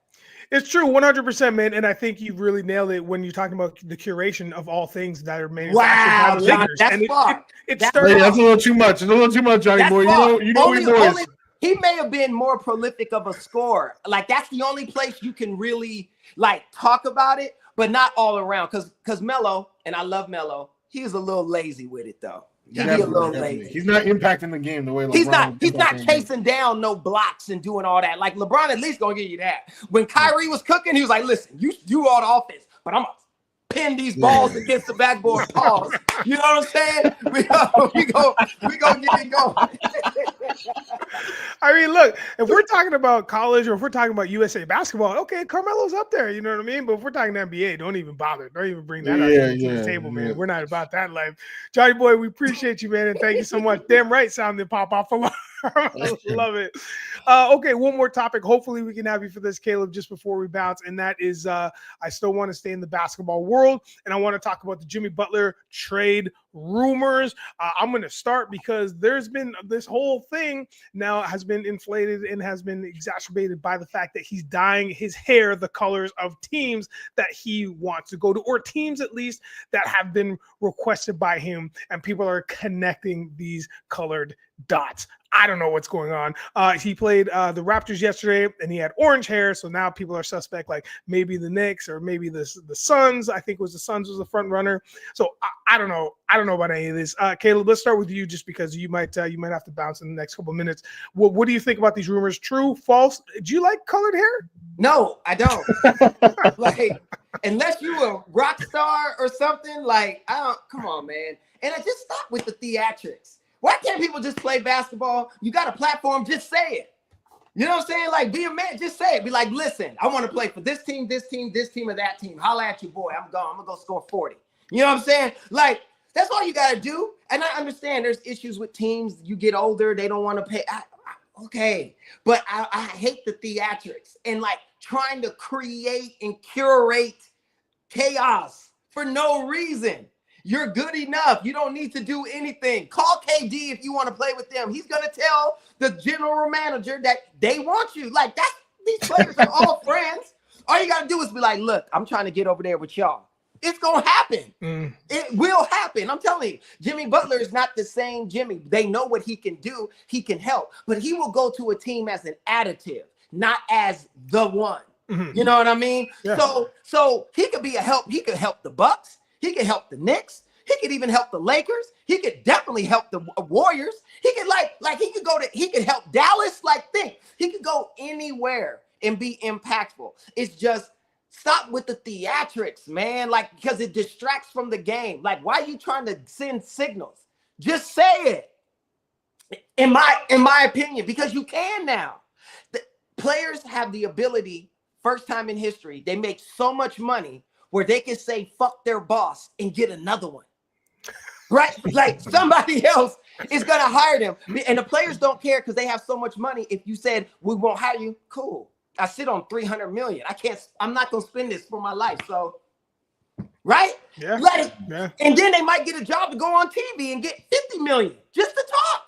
It's true, 100%, man. And I think you really nailed it when you're talking about the curation of all things that are manufactured by the leaders. That's far. That's a little too much. It's a little too much, Johnny boy. You know we boys. He may have been more prolific of a scorer. Like, that's the only place you can really talk about it, but not all around. Because Melo, and I love Melo, he's a little lazy with it though. He's a little lazy. He's not impacting the game the way LeBron He's not chasing down no blocks and doing all that. Like, LeBron at least gonna give you that. When Kyrie was cooking, he was like, "Listen, you do all the offense, but I'm gonna pin these balls against the backboard." Pause. You know what I'm saying? We go get it going. I mean, look, if we're talking about college or if we're talking about USA basketball, okay, Carmelo's up there, you know what I mean? But if we're talking NBA, don't even bother. Don't even bring that to the table, man. We're not about that life. Johnny boy, we appreciate you, man, and thank you so much. Damn right, sound didn't pop off alarm. I love it. Okay, one more topic. Hopefully we can have you for this, Caleb, just before we bounce. And that is, I still want to stay in the basketball world, and I want to talk about the Jimmy Butler trade rumors. I'm going to start because there's been this whole thing now has been inflated and has been exacerbated by the fact that he's dyeing his hair the colors of teams that he wants to go to, or teams at least that have been requested by him, and people are connecting these colored dots. I don't know what's going on. He played the Raptors yesterday, and he had orange hair, so now people are suspect, like maybe the Knicks or maybe the Suns. I think it was the Suns was the front runner. So I don't know. I don't know about any of this. Caleb, let's start with you, just because you might have to bounce in the next couple of minutes. What do you think about these rumors? True, false? Do you like colored hair? No, I don't. Like, unless you a rock star or something, like, I don't. Come on, man. And I just stop with the theatrics. Why can't people just play basketball? You got a platform, just say it. You know what I'm saying? Like, be a man, just say it. Be like, listen, I want to play for this team, this team, this team, or that team. Holla at you, boy. I'm going to go score 40. You know what I'm saying? Like, that's all you got to do. And I understand there's issues with teams. You get older, they don't want to pay. Okay. But I hate the theatrics and, like, trying to create and curate chaos for no reason. You're good enough. You don't need to do anything. Call KD if you want to play with them. He's going to tell the general manager that they want you. Like, these players are all friends. All you got to do is be like, look, I'm trying to get over there with y'all. It's going to happen. It will happen. I'm telling you, Jimmy Butler is not the same Jimmy. They know what he can do. He can help. But he will go to a team as an additive, not as the one. You know what I mean? Yeah. So he could be a help. He could help the Bucks. He could help the Knicks. He could even help the Lakers. He could definitely help the Warriors. He could he could help Dallas. Like, think, he could go anywhere and be impactful. It's just stop with the theatrics, man. Like, because it distracts from the game. Like, why are you trying to send signals? Just say it. In my opinion, because you can now. The players have the ability. First time in history, they make so much money where they can say, fuck their boss and get another one. Right? Like, somebody else is going to hire them. And the players don't care because they have so much money. If you said, we won't hire you, cool. I sit on 300 million. I'm not going to spend this for my life. So, right? Yeah. Let it. Yeah. And then they might get a job to go on TV and get 50 million just to talk.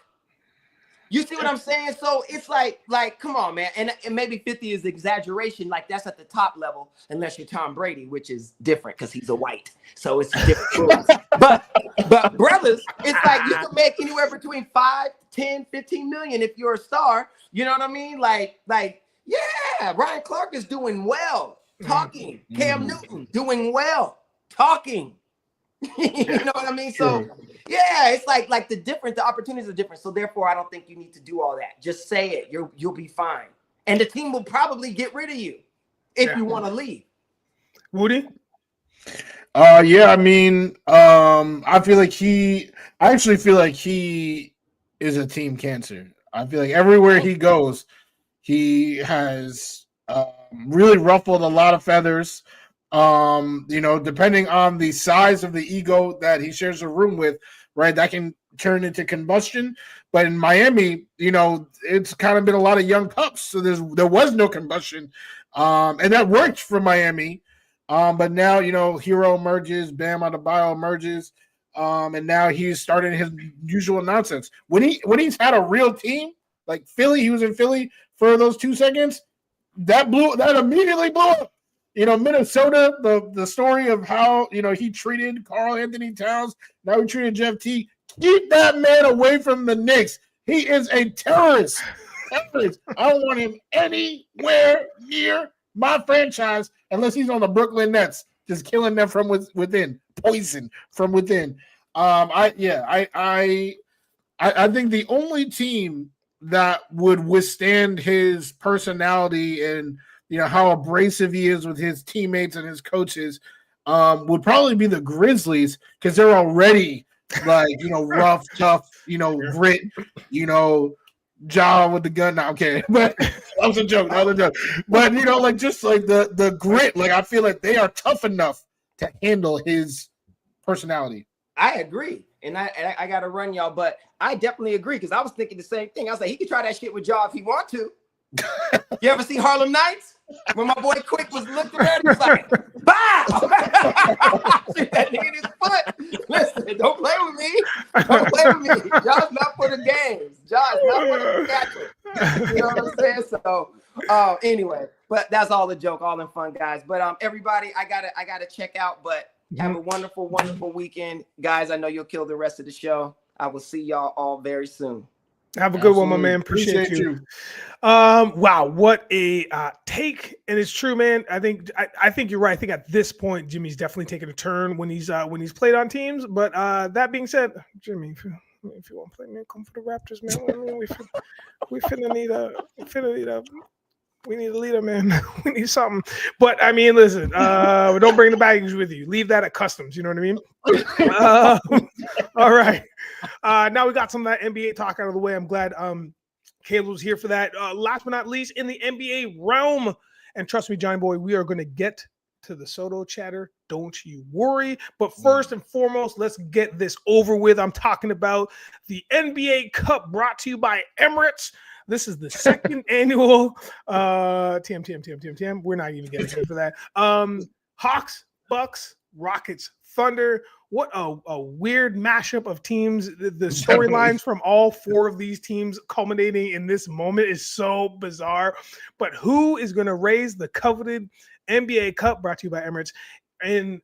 You see what I'm saying? So it's like, come on, man. And maybe 50 is exaggeration. Like, that's at the top level, unless you're Tom Brady, which is different because he's a white. So it's different. but brothers, it's like you can make anywhere between 5, 10, 15 million if you're a star. You know what I mean? Like, yeah, Ryan Clark is doing well, talking. Cam Newton doing well, talking. You know what I mean? So yeah, it's like the opportunities are different. So therefore, I don't think you need to do all that. Just say it. You'll be fine. And the team will probably get rid of you if you want to leave. Wudi? Yeah, I mean, I actually feel like he is a team cancer. I feel like everywhere he goes, he has really ruffled a lot of feathers. Depending on the size of the ego that he shares a room with, right, that can turn into combustion. But in Miami, it's kind of been a lot of young pups, so there was no combustion, and that worked for Miami. But now, Hero emerges, Bam Adebayo emerges, and now he's starting his usual nonsense. When he's had a real team like Philly, he was in Philly for those 2 seconds, that immediately blew up. Minnesota, the story of how, he treated Karl Anthony Towns, now he treated Jeff T. Keep that man away from the Knicks. He is a terrorist. I don't want him anywhere near my franchise unless he's on the Brooklyn Nets, just killing them from within, poison from within. I think the only team that would withstand his personality and how abrasive he is with his teammates and his coaches would probably be the Grizzlies, because they're already rough, tough, grit, Ja with the gun. Now, okay, but that was a joke. But just like the grit, I feel like they are tough enough to handle his personality. I agree, and I got to run y'all, but I definitely agree, because I was thinking the same thing. I was like, he could try that shit with Ja if he want to. You ever see Harlem Nights? When my boy Quick was looking at him, he was like, "Bow!" See that nigga in his foot. Listen, don't play with me. Don't play with me. John's not for the games. John's not for the catcher. You know what I'm saying? So, anyway, but that's all a joke, all in fun, guys. But everybody, I gotta check out. But have a wonderful, wonderful weekend, guys. I know you'll kill the rest of the show. I will see y'all all very soon. Have a good one, my man. Appreciate you. Wow, what a take, and it's true, man. I think you're right. I think at this point, Jimmy's definitely taken a turn when he's played on teams. But that being said, Jimmy, if you want to play, man, come for the Raptors, man. I mean, we finna need we need a leader, man. We need something. But I mean, listen, don't bring the baggage with you. Leave that at customs. You know what I mean? All right. Now we got some of that NBA talk out of the way. I'm glad Caleb was here for that. Last but not least, in the NBA realm, and trust me, Johnny Boy, we are going to get to the Soto chatter. Don't you worry. But first and foremost, let's get this over with. I'm talking about the NBA Cup brought to you by Emirates. This is the second annual TM. We're not even getting paid for that. Hawks, Bucks, Rockets, Thunder. what a weird mashup of teams. The storylines from all 4 of these teams culminating in this moment is so bizarre. But who is going to raise the coveted NBA Cup, brought to you by Emirates, in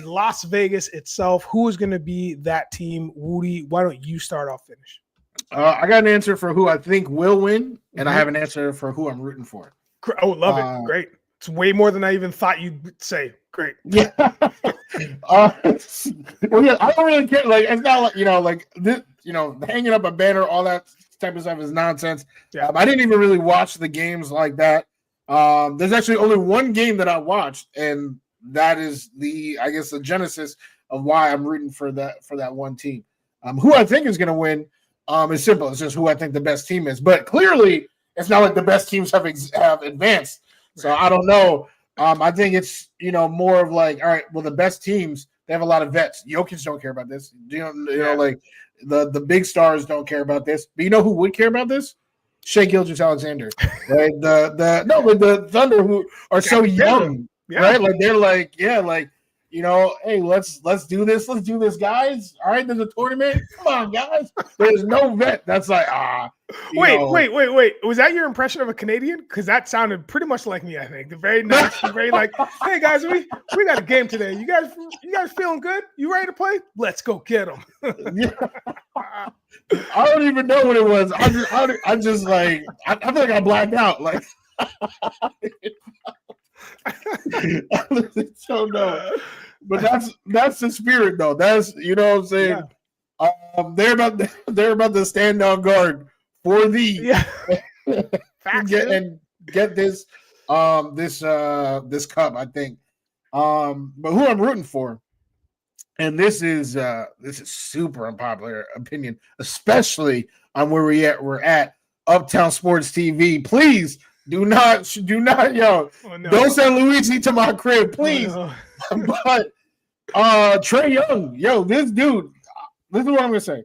Las Vegas itself? Who is going to be that team? Wudi, why don't you start off finish? I got an answer for who I think will win, and I have an answer for who I'm rooting for. Oh, love it. Great. It's way more than I even thought you'd say. Great. Yeah. Well, yeah, I don't really care. Like, it's not like, like this, hanging up a banner, all that type of stuff is nonsense. Yeah. I didn't even really watch the games like that. There's actually only one game that I watched, and that is the genesis of why I'm rooting for that one team. Who I think is going to win is simple. It's just who I think the best team is. But clearly, it's not like the best teams have advanced. So I don't know. I think it's more of like, all right, well, the best teams, they have a lot of vets. Jokic don't care about this. Like the big stars don't care about this. But you know who would care about this? Shai Gilgeous-Alexander, right? The Thunder, who are so young, right? Like they're like, hey, let's do this. Let's do this, guys. All right, there's a tournament. Come on, guys. There's no vet. That's like, Wait. Was that your impression of a Canadian? Because that sounded pretty much like me, I think. The very nice, very like, hey guys, we got a game today. You guys feeling good? You ready to play? Let's go get them. I don't even know what it was. I just like, I feel like I blacked out. Like, I don't know. But that's the spirit, though. That's what I'm saying. Yeah. They're about to stand on guard for get this cup, I think. But who I'm rooting for, and this is super unpopular opinion, especially on where we're at Uptown Sports TV. Please do not, don't send Luigi to my crib, please. Oh, no. But Trae Young, this dude, this is what I'm gonna say.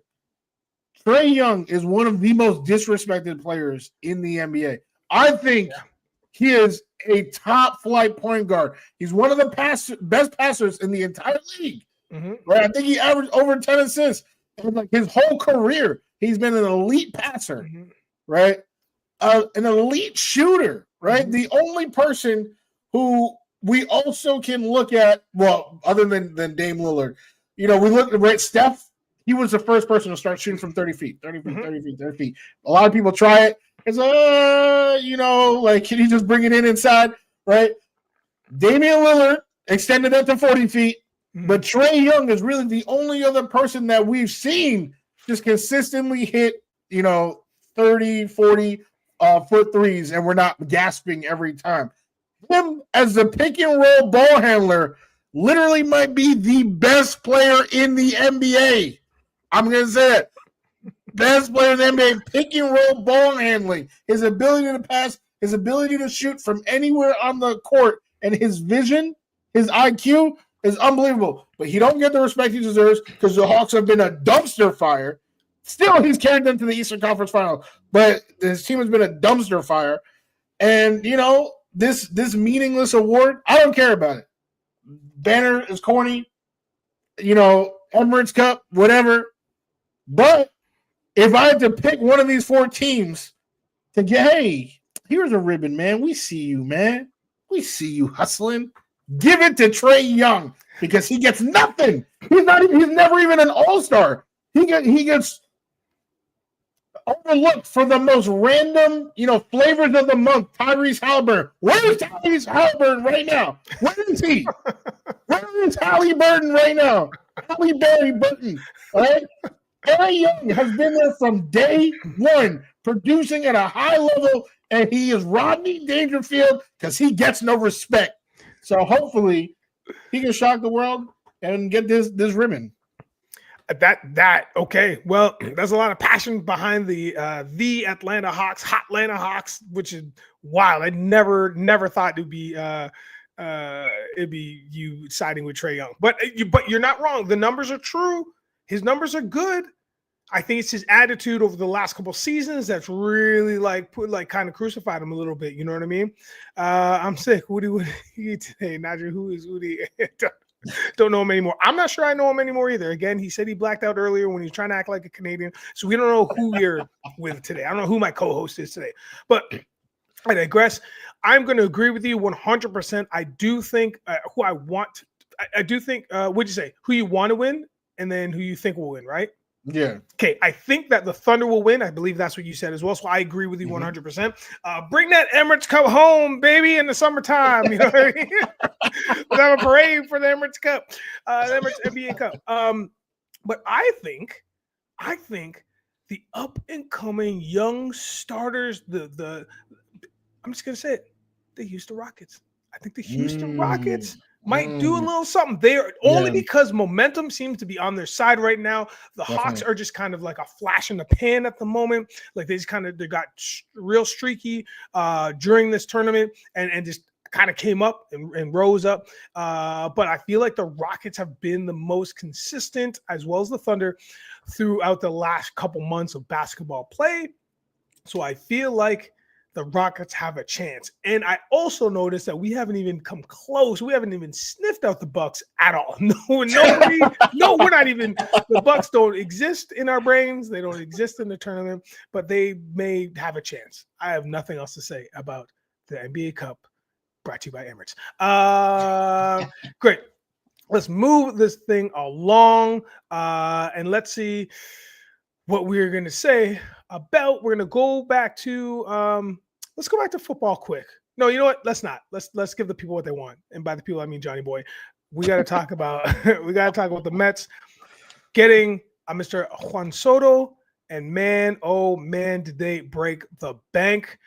Trae Young is one of the most disrespected players in the NBA. I think he is a top flight point guard. He's one of the best passers in the entire league. Mm-hmm. Right? I think he averaged over 10 assists. And like his whole career, he's been an elite passer, right? An elite shooter, right? Mm-hmm. The only person who we also can look at, well, other than Dame Lillard, we look at Steph. He was the first person to start shooting from 30 feet. A lot of people try it. It's like, can you just bring it inside, right? Damian Lillard extended that to 40 feet, but Trae Young is really the only other person that we've seen just consistently hit, 30, 40 foot threes, and we're not gasping every time. Him as the pick and roll ball handler literally might be the best player in the NBA. I'm going to say it. Best player in the NBA, pick and roll ball handling. His ability to pass, his ability to shoot from anywhere on the court, and his vision, his IQ is unbelievable. But he don't get the respect he deserves because the Hawks have been a dumpster fire. Still, he's carried them to the Eastern Conference Final. But his team has been a dumpster fire. And, this meaningless award, I don't care about it. Banner is corny, Emirates Cup, whatever. But if I had to pick one of these 4 teams to get, hey, here's a ribbon, man. We see you, man. We see you hustling. Give it to Trae Young because he gets nothing. He's never even an all-star. He gets overlooked for the most random, flavors of the month. Tyrese Halliburton. Where is Tyrese Halliburton right now? Where is he? Where is Halliburton right now? Halle Berry Burton. All right? Trae Young has been there from day one, producing at a high level, and he is Rodney Dangerfield because he gets no respect. So hopefully he can shock the world and get this ribbon. Okay. Well, there's a lot of passion behind the Atlanta Hawks, hot Atlanta Hawks, which is wild. I never thought it'd be you siding with Trae Young, but you're not wrong. The numbers are true. His numbers are good. I think it's his attitude over the last couple seasons that's really kind of crucified him a little bit. You know what I mean? I'm sick. Wudi, what do you eat today? Nigel, who is Wudi? Don't know him anymore. I'm not sure I know him anymore either. Again, he said he blacked out earlier when he was trying to act like a Canadian. So we don't know who we're with today. I don't know who my co-host is today. But I digress. I'm going to agree with you 100%. I do think who I want. I do think, what'd you say? Who you want to win and then who you think will win, right? Yeah. Okay, I think that the Thunder will win. I believe that's what you said as well. So I agree with you 100%. Bring that Emirates Cup home, baby, in the summertime. You know what I mean? Let's have a parade for the Emirates Cup, the Emirates NBA Cup. But I think the up and coming young starters, I'm just gonna say it, the Houston Rockets. I think the Houston Rockets might do a little something there only because momentum seems to be on their side right now. The Hawks are just kind of like a flash in the pan at the moment. Like they got real streaky during this tournament and just kind of came up and rose up. But I feel like the Rockets have been the most consistent, as well as the Thunder, throughout the last couple months of basketball play. So I feel like the Rockets have a chance. And I also noticed that we haven't even come close. We haven't even sniffed out the Bucks at all. No, we're not even, the Bucks don't exist in our brains. They don't exist in the tournament, but they may have a chance. I have nothing else to say about the NBA Cup brought to you by Emirates. Great. Let's move this thing along and let's see what we're going to say about. We're going to go back to let's go back to football quick. No, you know what? Let's not. Let's give the people what they want. And by the people, I mean Johnny Boy. We got to talk about the Mets getting Mr. Juan Soto, and man, oh man, did they break the bank.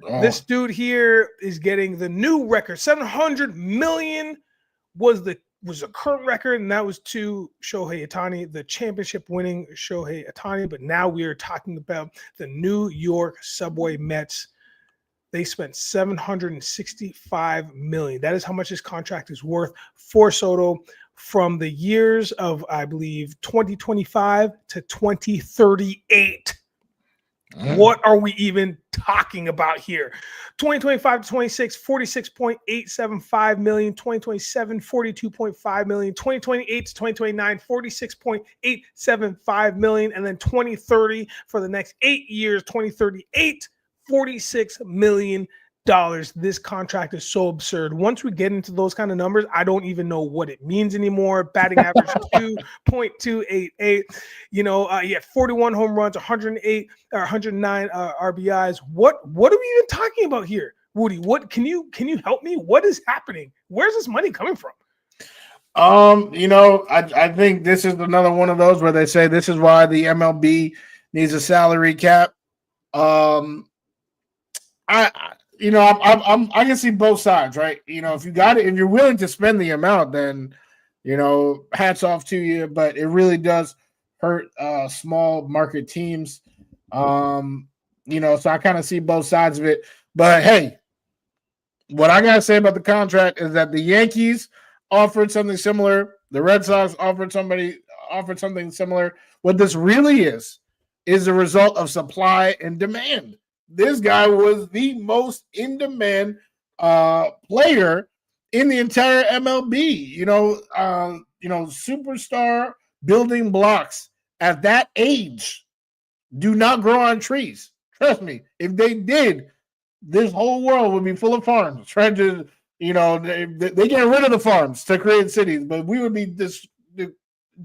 Oh. This dude here is getting the new record. $700 million was the current record, and that was to Shohei Ohtani, the championship-winning Shohei Ohtani. But now we are talking about the New York Subway Mets. They spent $765 million. That is how much his contract is worth for Soto from the years of, I believe, 2025 to 2038. What are we even talking about here? 2025 to 26, $46.875 million. 2027, $42.5 million. 2028 to 2029, $46.875 million. And then 2030 for the next 8 years, 2038, $46 million. This contract is so absurd. Once we get into those kind of numbers, I don't even know what it means anymore. Batting average 2.288. You know, 41 home runs, 108 or 109 RBIs. What are we even talking about here, Wudi? What can you help me? What is happening? Where's this money coming from? You know, I think this is another one of those where they say this is why the MLB needs a salary cap. I can see both sides, right? You know, if you got it, if you're willing to spend the amount, then, you know, hats off to you. But it really does hurt small market teams. You know, so I kind of see both sides of it. But hey, what I gotta say about the contract is that the Yankees offered something similar. The Red Sox offered something similar. What this really is a result of supply and demand. This guy was the most in-demand player in the entire MLB. You know, superstar building blocks at that age do not grow on trees. Trust me. If they did, this whole world would be full of farms. Trying to, you know, they get rid of the farms to create cities, but we would be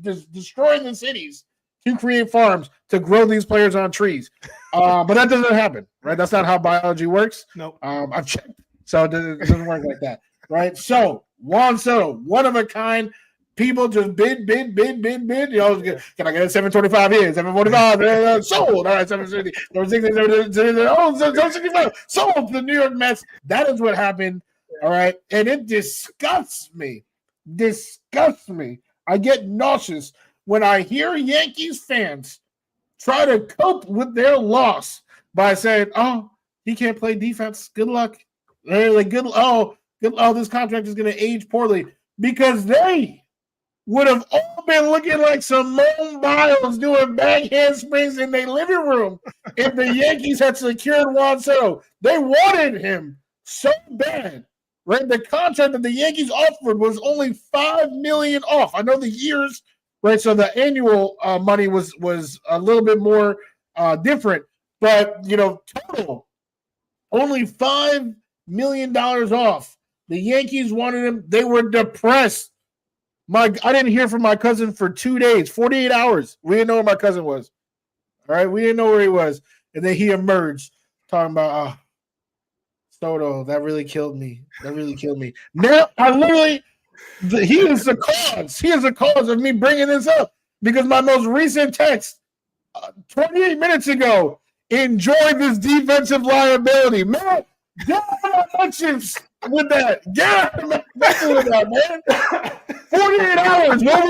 destroying the cities to create farms to grow these players on trees. But that doesn't happen, right? That's not how biology works. No. I've checked. So it doesn't work like that, right? So Juan Soto, one of a kind. People just bid. You know, can I get a 725 here? 745 sold. All right, 750. 765 sold the New York Mets. That is what happened. All right, and it disgusts me. I get nauseous when I hear Yankees fans try to cope with their loss by saying, "Oh, he can't play defense. Good luck." They're like, "Good. Oh, this contract is going to age poorly," because they would have all been looking like Simone Biles doing back handsprings in their living room if the Yankees had secured Juan Soto. They wanted him so bad right? The contract that the Yankees offered was only $5 million off. I know the years, right? So the annual money was a little bit more different, but total only $5 million off. The Yankees wanted him. They were depressed. I didn't hear from my cousin for 2 days, 48 hours. We didn't know where my cousin was. All right, we didn't know where he was, and then he emerged talking about Soto. That really killed me. Now he is the cause. He is the cause of me bringing this up because my most recent text 28 minutes ago. Enjoy this defensive liability, man. Get out of mentions with that. Get out of mentions with that, man. 48 hours. What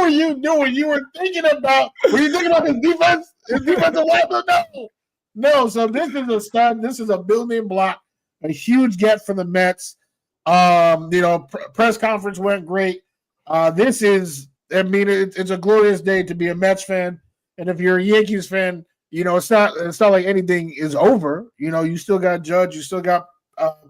were you doing? You were thinking about. Were you thinking about his defense? His defensive liability? No. So this is a stud. This is a building block. A huge get for the Mets. Press conference went great. This is. I mean, it's a glorious day to be a Mets fan, and if you're a Yankees fan. It's not like anything is over. You still got Judge, you still got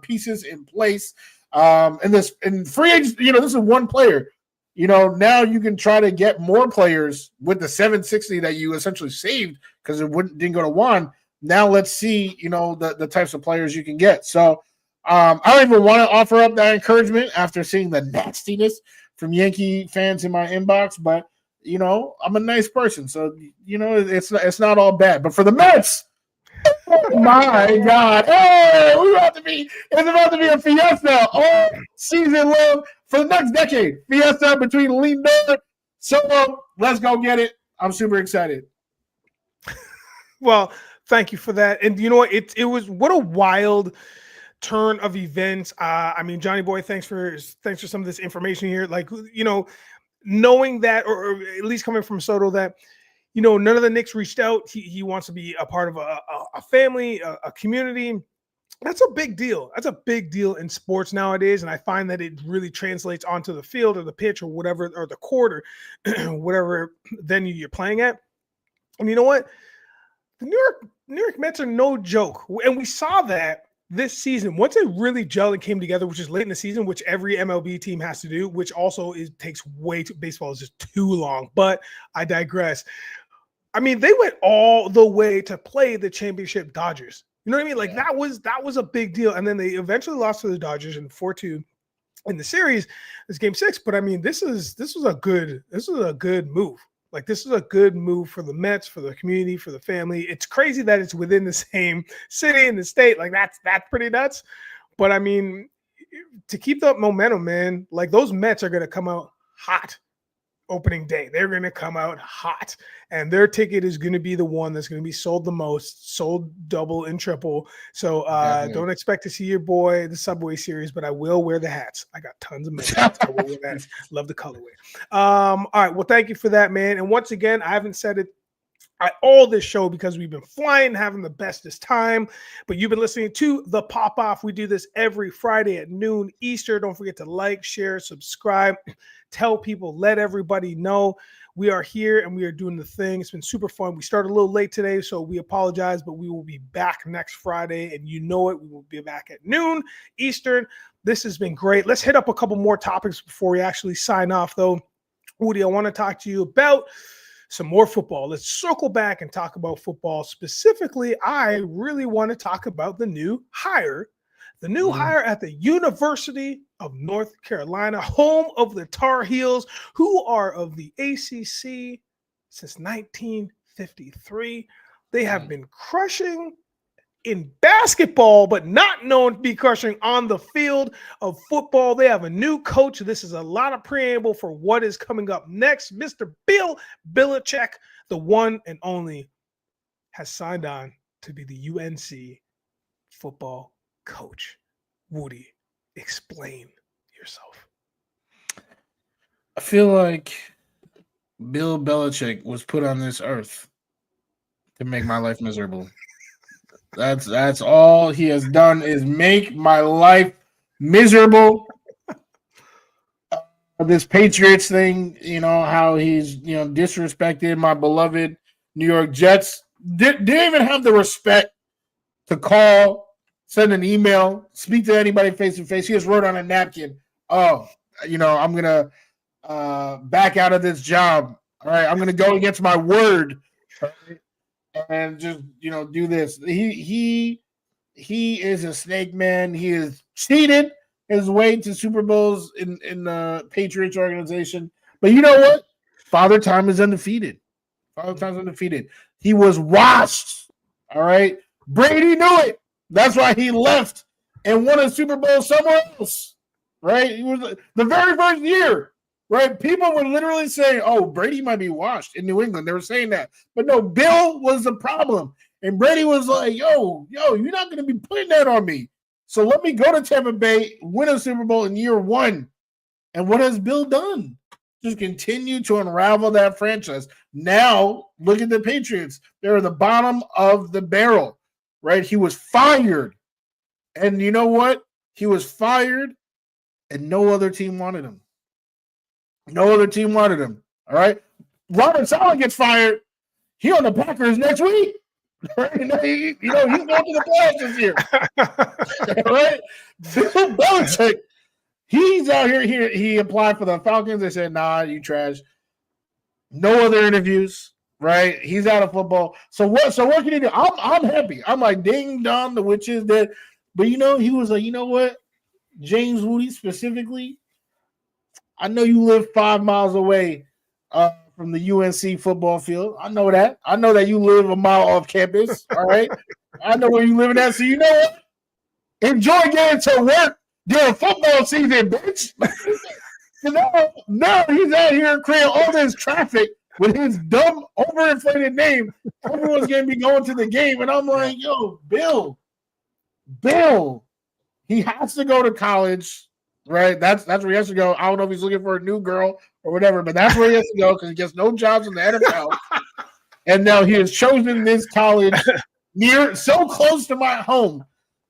pieces in place. And free agents, this is one player. Now you can try to get more players with the $760 that you essentially saved because it didn't go to Juan. Now let's see, the types of players you can get. So I don't even want to offer up that encouragement after seeing the nastiness from Yankee fans in my inbox, but I'm a nice person, so it's not all bad. But for the Mets, oh my God, hey, it's about to be a fiesta all season long for the next decade. Fiesta between Lindor, Soto. Let's go get it. I'm super excited. Well, thank you for that. And you know what? It was what a wild turn of events. I mean, Johnny Boy, thanks for some of this information here. Like, knowing that, or at least coming from Soto, that none of the Knicks reached out. He wants to be a part of a family, a community. That's a big deal. That's a big deal in sports nowadays, and I find that it really translates onto the field or the pitch or whatever, or the court or whatever venue you're playing at. And you know what? The New York Mets are no joke, and we saw that this season, once it really gelled and came together, which is late in the season, which every MLB team has to do, which also takes way too, baseball is just too long, but I digress. I mean, they went all the way to play the championship Dodgers. You know what I mean? Like that was a big deal. And then they eventually lost to the Dodgers in 4-2 in the series. This game 6. But I mean, this was a good move. Like, this is a good move for the Mets, for the community, for the family. It's crazy that it's within the same city and the state. Like, that's pretty nuts. But, I mean, to keep that momentum, man, like, those Mets are going to come out hot opening day. They're going to come out hot. And their ticket is going to be the one that's going to be sold the most, sold double and triple. So don't expect to see your boy, the Subway Series, but I will wear the hats. I got tons of Mets. I will wear hats. Love the colorway. All right. Well, thank you for that, man. And once again, I haven't said it all this show because we've been flying, having the bestest time, but you've been listening to The Pop Off. We do this every Friday at noon Eastern. Don't forget to like, share, subscribe, tell people, let everybody know. We are here and we are doing the thing. It's been super fun. We started a little late today, so we apologize, but we will be back next Friday, and you know it. We will be back at noon Eastern. This has been great. Let's hit up a couple more topics before we actually sign off, though. Wudi, I want to talk to you about some more football. Let's circle back and talk about football. Specifically, I really want to talk about the new hire at the University of North Carolina, home of the Tar Heels, who are of the ACC since 1953. They have been crushing in basketball, but not known to be crushing on the field of football. They have a new coach. This is a lot of preamble for what is coming up next. Mr. Bill Belichick, the one and only, has signed on to be the UNC football coach. Wudi, explain yourself. I feel like Bill Belichick was put on this earth to make my life miserable. That's all he has done is make my life miserable. This Patriots thing, how he's disrespected my beloved New York Jets. Didn't even have the respect to call send an email, speak to anybody face to face. He just wrote on a napkin, "Oh, I'm gonna back out of this job. All right, I'm gonna go against my word, right? And just do this." He is a snake man. He has cheated his way to Super Bowls in the Patriots organization. But you know what? Father Time is undefeated. Father Time's undefeated. He was washed. All right. Brady knew it. That's why he left and won a Super Bowl somewhere else. Right? He was the very first year. Right? People were literally saying, "Oh, Brady might be washed in New England." They were saying that. But no, Bill was the problem. And Brady was like, yo, you're not going to be putting that on me. So let me go to Tampa Bay, win a Super Bowl in year one. And what has Bill done? Just continue to unravel that franchise. Now, look at the Patriots. They're at the bottom of the barrel, right? He was fired. And you know what? He was fired, and no other team wanted him. No other team wanted him, all right? Robert Saleh gets fired. He on the Packers next week. Right? He's going to the playoffs this year. Right? Bill Belichick, he's out here. He applied for the Falcons. They said, "Nah, you trash." No other interviews. Right? He's out of football. So what can he do? I'm happy. I'm like, ding dong, the witch is dead. But he was like, you know what? James Wudi specifically, I know you live 5 miles away from the UNC football field. I know that. I know that you live a mile off campus. All right. I know where you living at. So you know what? Enjoy getting to work during football season, bitch. now he's out here creating all this traffic with his dumb, overinflated name. Everyone's gonna be going to the game. And I'm like, yo, Bill, he has to go to college. Right, that's where he has to go. I don't know if he's looking for a new girl or whatever, but that's where he has to go because he gets no jobs in the NFL. And now he has chosen this college so close to my home,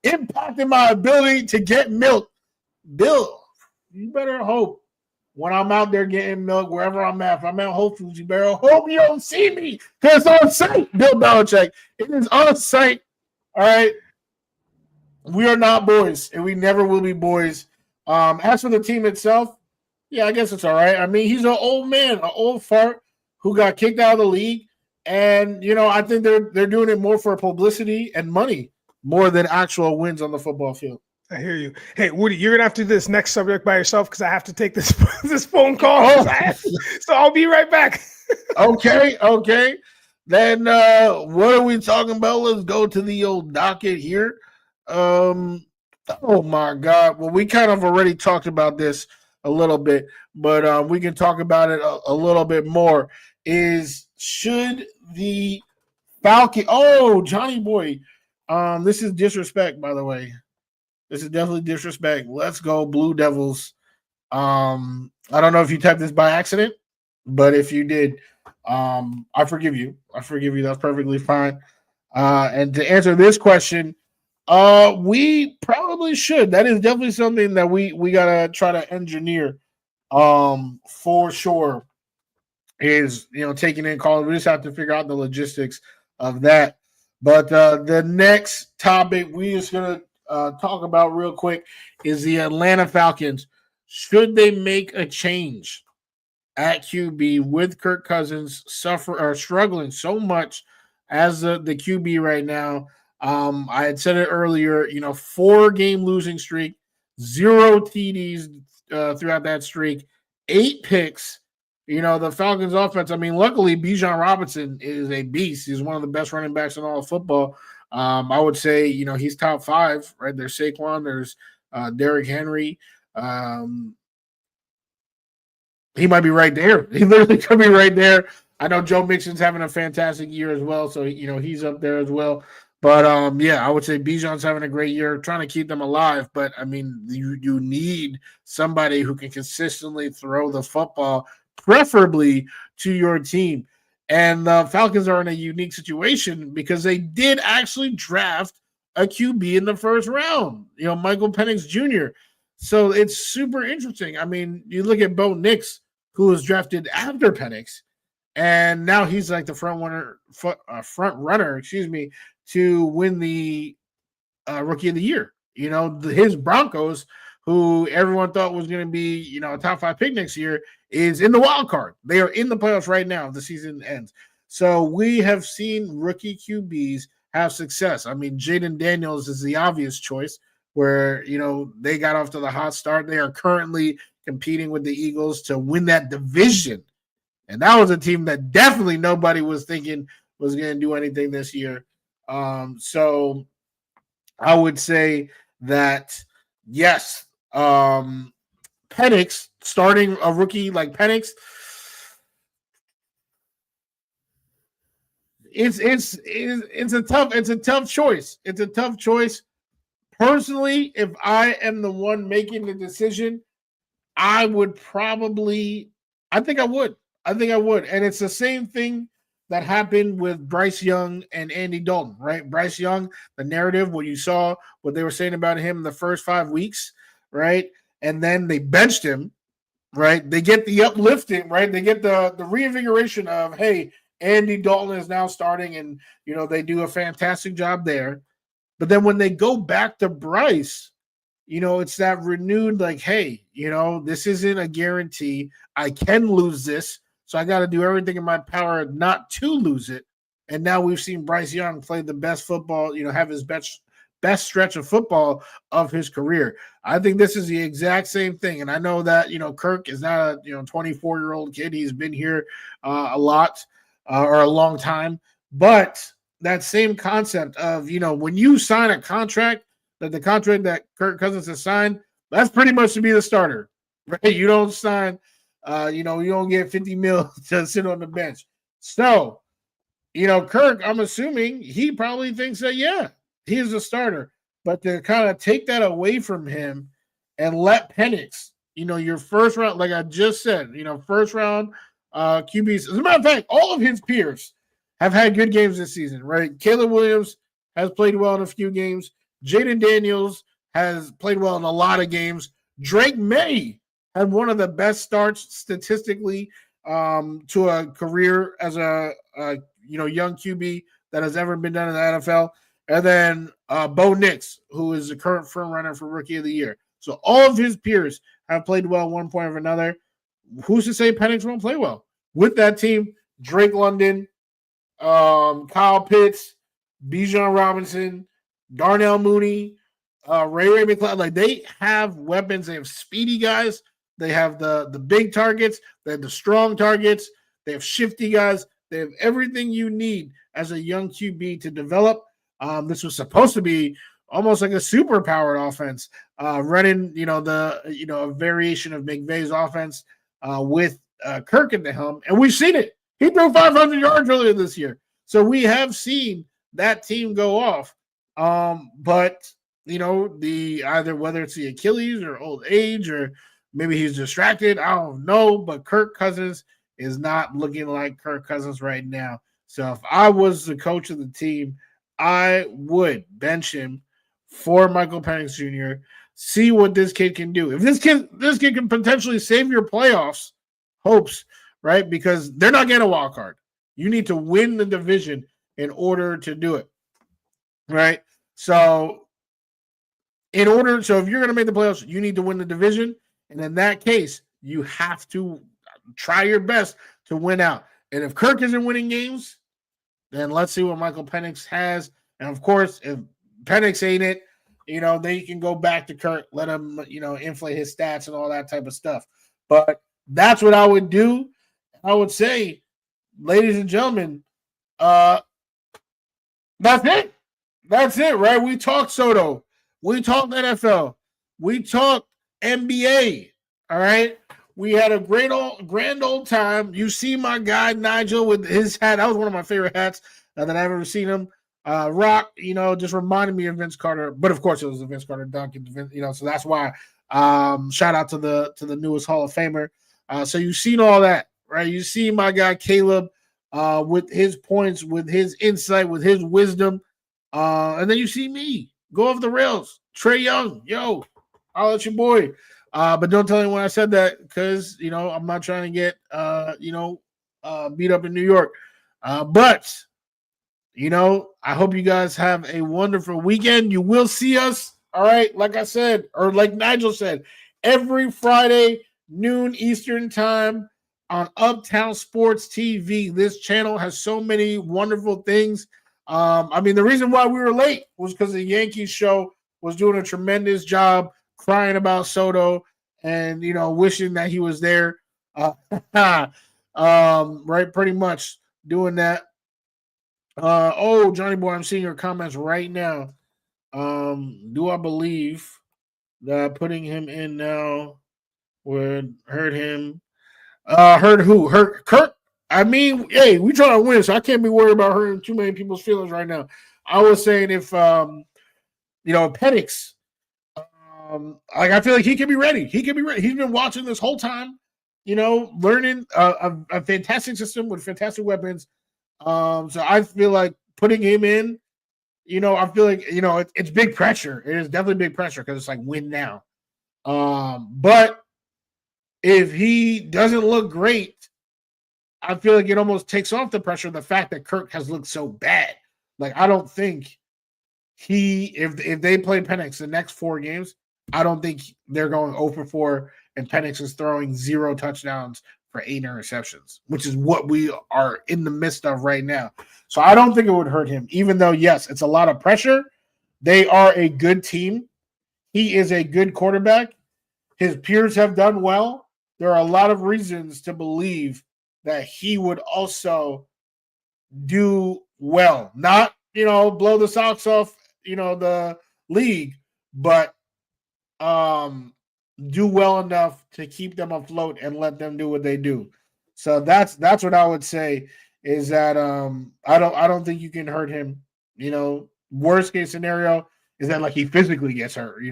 impacting my ability to get milk. Bill, you better hope when I'm out there getting milk, wherever I'm at, if I'm at Whole Foods, you better hope you don't see me because it's on site, Bill Belichick. It is on site. All right. We are not boys, and we never will be boys. As for the team itself, yeah, I guess it's all right. I mean, he's an old man, an old fart who got kicked out of the league. And, I think they're doing it more for publicity and money more than actual wins on the football field. I hear you. Hey, Wudi, you're going to have to do this next subject by yourself because I have to take this phone call. So I'll be right back. Okay. Then what are we talking about? Let's go to the old docket here. Oh my God. Well, we kind of already talked about this a little bit, but we can talk about it a little bit more. Should the Falcon? Oh, Johnny boy. This is disrespect, by the way. This is definitely disrespect. Let's go, Blue Devils. I don't know if you typed this by accident, but if you did, I forgive you. That's perfectly fine. And to answer this question, we probably should. That is definitely something that we gotta try to engineer. For sure. Is taking in calls. We just have to figure out the logistics of that. But the next topic we just gonna talk about real quick is the Atlanta Falcons. Should they make a change at QB with Kirk Cousins struggling so much as the QB right now? I had said it earlier, 4-game losing streak, 0 TDs throughout that streak, 8 picks. The Falcons offense, luckily Bijan Robinson is a beast. He's one of the best running backs in all of football. I would say, he's top 5, right? There's Saquon, there's Derrick Henry. He might be right there. He literally could be right there. I know Joe Mixon's having a fantastic year as well, so he's up there as well. But I would say Bijan's having a great year, trying to keep them alive. But you need somebody who can consistently throw the football, preferably to your team. And the Falcons are in a unique situation because they did actually draft a QB in the first round. Michael Penix Jr. So it's super interesting. You look at Bo Nix, who was drafted after Penix, and now he's like the front runner, to win the rookie of the year. His Broncos, who everyone thought was going to be, a top 5 pick next year, is in the wild card. They are in the playoffs right now if the season ends. So we have seen rookie QBs have success. I mean, Jaden Daniels is the obvious choice where, they got off to the hot start. They are currently competing with the Eagles to win that division. And that was a team that definitely nobody was thinking was going to do anything this year. So I would say that, yes, Penix, starting a rookie like Penix, it's a tough choice. It's a tough choice. Personally, if I am the one making the decision, I think I would. And it's the same thing that happened with Bryce Young and Andy Dalton, right? Bryce Young, the narrative, what you saw, what they were saying about him in the first 5 weeks, right? And then they benched him, right? They get the uplifting, right? They get the reinvigoration of, hey, Andy Dalton is now starting, and, they do a fantastic job there. But then when they go back to Bryce, it's that renewed, like, hey, this isn't a guarantee. I can lose this, so I got to do everything in my power not to lose it. And now we've seen Bryce Young play the best football, have his best stretch of football of his career. I think this is the exact same thing. And I know that, Kirk is not a, 24-year-old kid. He's been here a lot or a long time. But that same concept of, when you sign a contract, that the contract that Kirk Cousins has signed, that's pretty much to be the starter, right? You don't sign, you don't get $50 million to sit on the bench. So, Kirk, I'm assuming he probably thinks that, yeah, he is a starter. But to kind of take that away from him and let Penix, your first round, like I just said, first round QBs. As a matter of fact, all of his peers have had good games this season, right? Caleb Williams has played well in a few games. Jaden Daniels has played well in a lot of games. Drake May had one of the best starts statistically to a career as a young QB that has ever been done in the NFL. And then Bo Nix, who is the current front runner for Rookie of the Year. So all of his peers have played well at one point or another. Who's to say Penix won't play well? With that team, Drake London, Kyle Pitts, Bijan Robinson, Darnell Mooney, Ray McCloud, like they have weapons. They have speedy guys. They have the big targets. They have the strong targets. They have shifty guys. They have everything you need as a young QB to develop. This was supposed to be almost like a super powered offense, running, a variation of McVay's offense with Kirk at the helm. And we've seen it. He threw 500 yards earlier this year. So we have seen that team go off. But either whether it's the Achilles or old age or maybe he's distracted, I don't know. But Kirk Cousins is not looking like Kirk Cousins right now. So if I was the coach of the team, I would bench him for Michael Penix Jr. See what this kid can do. If this kid can potentially save your playoffs hopes, right? Because they're not getting a wild card. You need to win the division in order to do it. Right? So if you're going to make the playoffs, you need to win the division. And in that case, you have to try your best to win out. And if Kirk isn't winning games, then let's see what Michael Penix has. And of course, if Penix ain't it, then you can go back to Kirk, let him, inflate his stats and all that type of stuff. But that's what I would do. I would say, ladies and gentlemen, that's it. That's it, right? We talked Soto. We talked NFL. We talked NBA. All right. We had a grand old time. You see my guy Nigel with his hat. That was one of my favorite hats that I've ever seen him rock. Just reminded me of Vince Carter. But of course, it was a Vince Carter dunk. So that's why. Shout out to the newest Hall of Famer. So you've seen all that, right? You see my guy Caleeb with his points, with his insight, with his wisdom. And then you see me go off the rails. Trey Young, yo, I'll let your boy. But don't tell anyone I said that because, I'm not trying to get, beat up in New York. But, I hope you guys have a wonderful weekend. You will see us, all right, like I said, or like Nigel said, every Friday, noon Eastern time on Uptown Sports TV. This channel has so many wonderful things. The reason why we were late was because the Yankees show was doing a tremendous job crying about Soto and, wishing that he was there. Right, pretty much doing that. Johnny boy, I'm seeing your comments right now. Do I believe that putting him in now would hurt him? Hurt who? Hurt Kirk? Hey, we trying to win, so I can't be worried about hurting too many people's feelings right now. I was saying if Penix, I feel like he can be ready. He can be ready. He's been watching this whole time, learning a fantastic system with fantastic weapons. So I feel like putting him in, I feel like, it's big pressure. It is definitely big pressure because it's like win now. But if he doesn't look great, I feel like it almost takes off the pressure of the fact that Kirk has looked so bad. Like, I don't think if they play Penix the next 4 games, I don't think they're going 0 for 4 and Penix is throwing 0 touchdowns for 8 interceptions, which is what we are in the midst of right now. So I don't think it would hurt him, even though, yes, it's a lot of pressure. They are a good team. He is a good quarterback. His peers have done well. There are a lot of reasons to believe that he would also do well. Not, blow the socks off, the league, but do well enough to keep them afloat and let them do what they do. So that's what I would say is that I don't think you can hurt him. Worst case scenario is that like he physically gets hurt,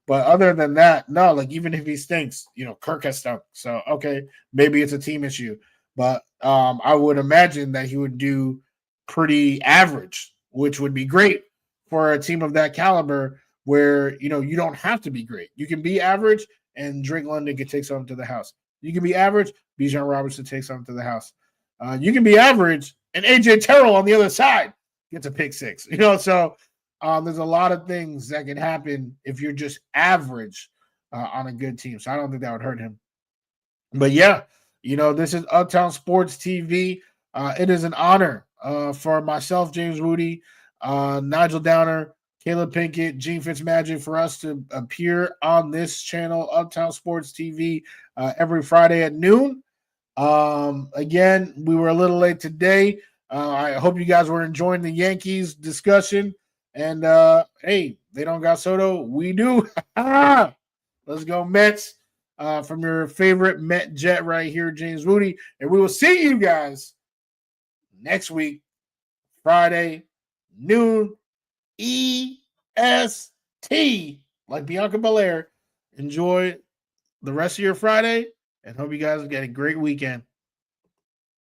But other than that, no, like even if he stinks, Kirk has stunk. So okay, maybe it's a team issue. But I would imagine that he would do pretty average, which would be great for a team of that caliber where, you don't have to be great. You can be average and Drake London can take something to the house. You can be average, Bijan Robinson takes something to the house. You can be average and AJ Terrell on the other side gets a pick 6. So there's a lot of things that can happen if you're just average on a good team. So I don't think that would hurt him. But yeah, this is Uptown Sports TV. It is an honor for myself, James Wudi, Nigel Downer, Caleb Pinkett, Genefitzmagic, for us to appear on this channel, Uptown Sports TV, every Friday at noon. Again, we were a little late today. I hope you guys were enjoying the Yankees discussion. And hey, they don't got Soto. We do. Let's go, Mets. From your favorite Met Jet right here, James Wudi. And we will see you guys next week, Friday, noon, EST, like Bianca Belair. Enjoy the rest of your Friday and hope you guys get a great weekend.